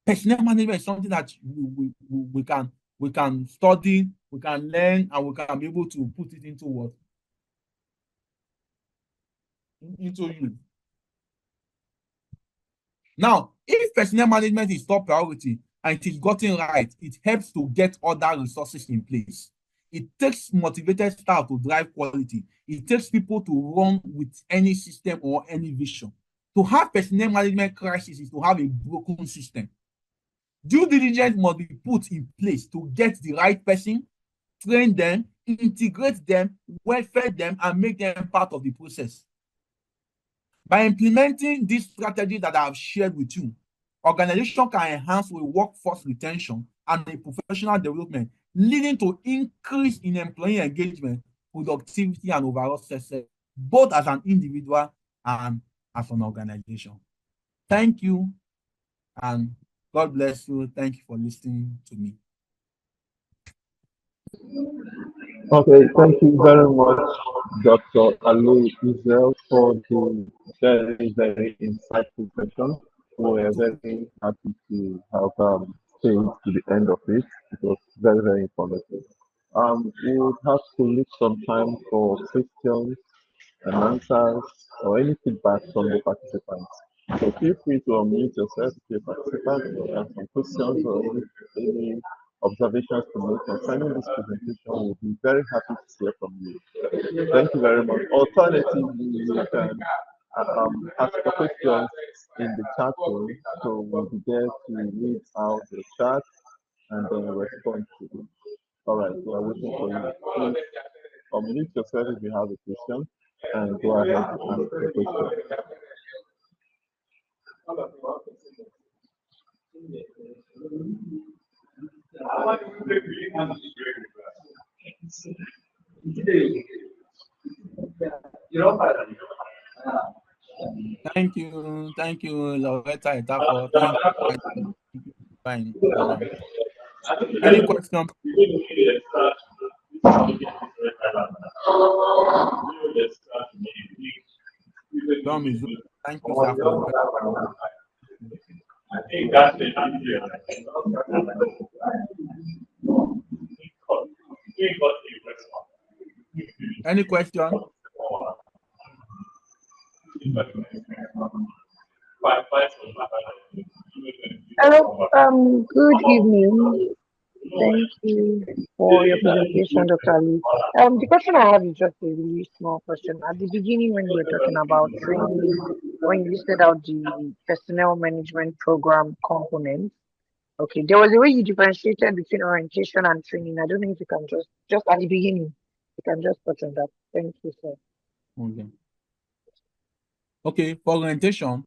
personnel management is something that we can study, we can learn, and we can be able to put it into what? Into you. Now, if personnel management is top priority and it is gotten right, it helps to get other resources in place. It takes motivated staff to drive quality. It takes people to run with any system or any vision. To have personnel management crisis is to have a broken system. Due diligence must be put in place to get the right person, train them, integrate them, welfare them, and make them part of the process. By implementing these strategies that I have shared with you, organization can enhance with workforce retention and a professional development, leading to increase in employee engagement, productivity, and overall success, both as an individual and as an organization. Thank you, and God bless you. Thank you for listening to me. Okay, thank you very much, Dr. Alu Israel, for the very, very insightful session. We're very happy to have stayed to the end of it. It was very, very informative. We would have to leave some time for questions and answers or any feedback from the participants. So feel free to unmute yourself if you're a participant or have some questions or any observations to make concerning this presentation. We'll be very happy to hear from you. Thank you very much. Alternatively, you can ask your questions in the chat room. So we'll be there to read out the chat and then respond to it. All right, we are waiting for you. Please unmute yourself if you have a question and go ahead and ask the question. Thank you, Loretta Etafo. Thank you. Fine. Any question? Thank you, sir, for I think that's the Any question? Hello, good evening. Thank you for your presentation, Dr. Ali. The question I have is just a really small question. At the beginning, when you were talking about training, when you listed out the personnel management program components, okay, there was a way you differentiated between orientation and training. I don't know if you can just at the beginning, you can just touch on that. Thank you, sir. Okay, for orientation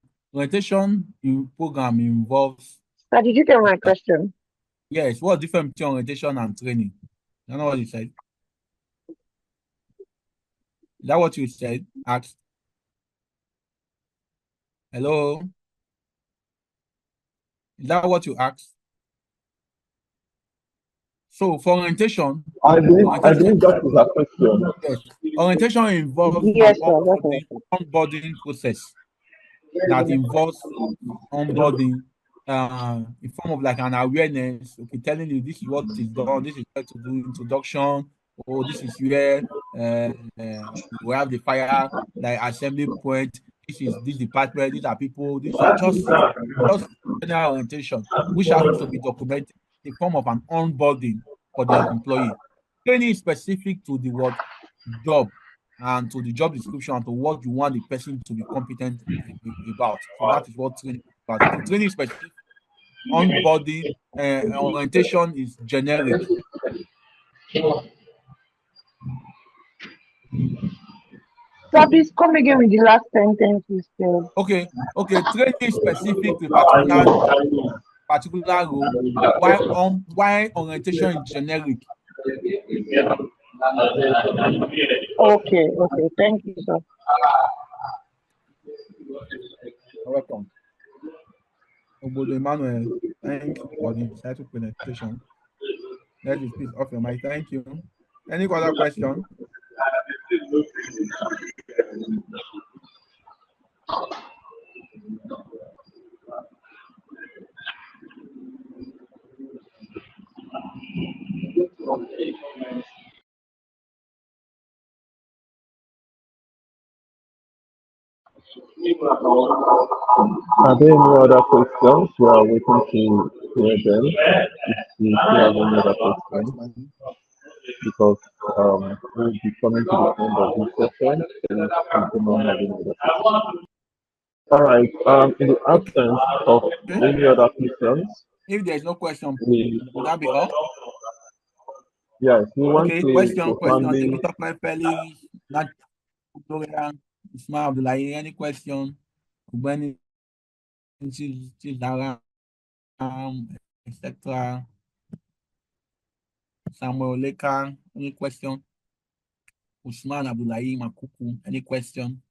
program involves. Sir, did you get my question? Yes, what's different between orientation and training? I don't know what you said. Is that what you said? Asked. Hello? Is that what you asked? So for orientation, I believe that is a question. Yes, orientation involves Yes, an onboarding process that involves onboarding in form of like an awareness, okay, telling you this is what is done, this is where to do introduction, or this is where we have the fire, like assembly point, this department, these are people, these are just general orientation, which has to be documented in form of an onboarding for the employee. Training is specific to the word job and to the job description and to what you want the person to be competent about. So that is what training is about. So training is specific, onboarding, orientation is generic. So please come again with the last sentence you said. Okay. Training is specific to particular role, while orientation is generic. Okay. Thank you, sir. You're welcome. Obodo Emmanuel, thank you for the insightful presentation. Let me please off your mic. Thank you. Any other question? Are there any other questions? We are waiting to hear them. If you have any other questions, because we'll be coming to the end of this session. All right. In the absence of any other questions, if there's no question, would that be all? Yes, we want to question. Ismail Abdullahi, any question? Etc. Samuel Leka, any question? Usman Abdullahi Makuku, any question?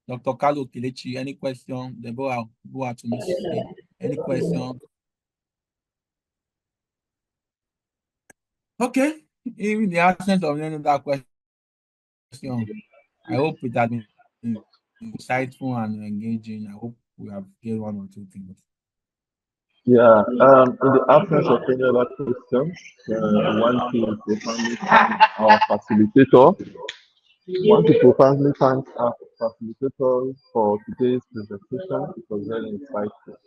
Dr. Carlo Kilechi, any question? Deborah Boatumisi, any question? Okay, in the absence of any other question, I hope it has been insightful and engaging. I hope we have gained one or two things. Yeah, in the absence of any other questions, we want to profoundly thank our facilitator. We want to profoundly thank our facilitator for today's presentation. It was very insightful.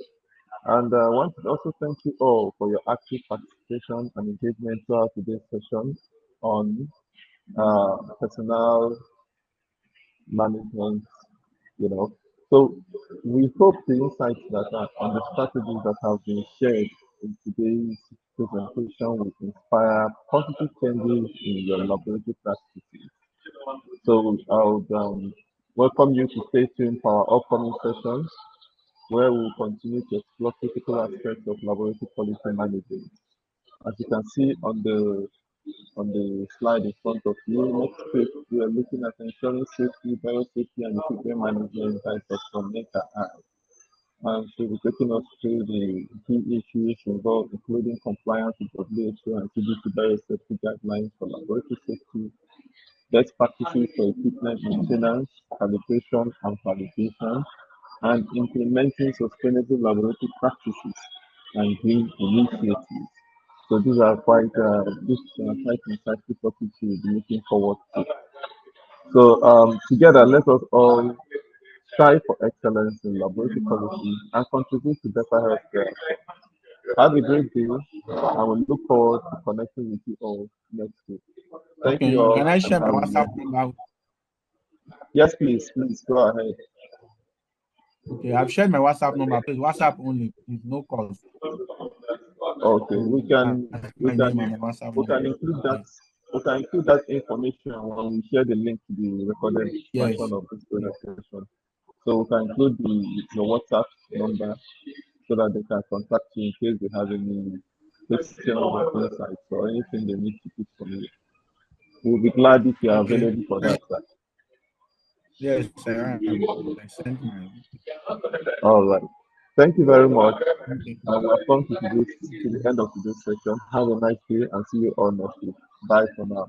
And I want to also thank you all for your active participation and engagement throughout today's session on personnel management, So we hope the insights that are and the strategies that have been shared in today's presentation will inspire positive changes in your laboratory practices. So I would welcome you to stay tuned for our upcoming sessions, where we will continue to explore critical aspects of laboratory quality management. As you can see on the slide in front of you, next week we are looking at ensuring safety, biosafety, and equipment management by Dr. Nnachi. And she'll be taking us through the key issues involved, including compliance with WHO and CDC biosafety guidelines for laboratory safety, best practices for equipment maintenance, calibration, and validation, and implementing sustainable laboratory practices and green initiatives. So these are quite insightful topics we'll be looking forward to. So together, let us all strive for excellence in laboratory quality and contribute to better healthcare. Have a great day, and we look forward to connecting with you all next week. Thank you all. Can I share my WhatsApp number? Yes, please go ahead. Okay, I've shared my WhatsApp number. Please, WhatsApp only, with no calls. Okay, we can include that. Yes. We can include that information when we share the link to the recorded Yes. version of this presentation. So we can include your WhatsApp number so that they can contact you in case they have any questions or insights or anything they need to pick from you. We'll be glad if you are available for that, sir. Yes, I am. I sent my. All right. Thank you very much. And we have come to the end of today's session. Have a nice day and see you all next week. Bye for now.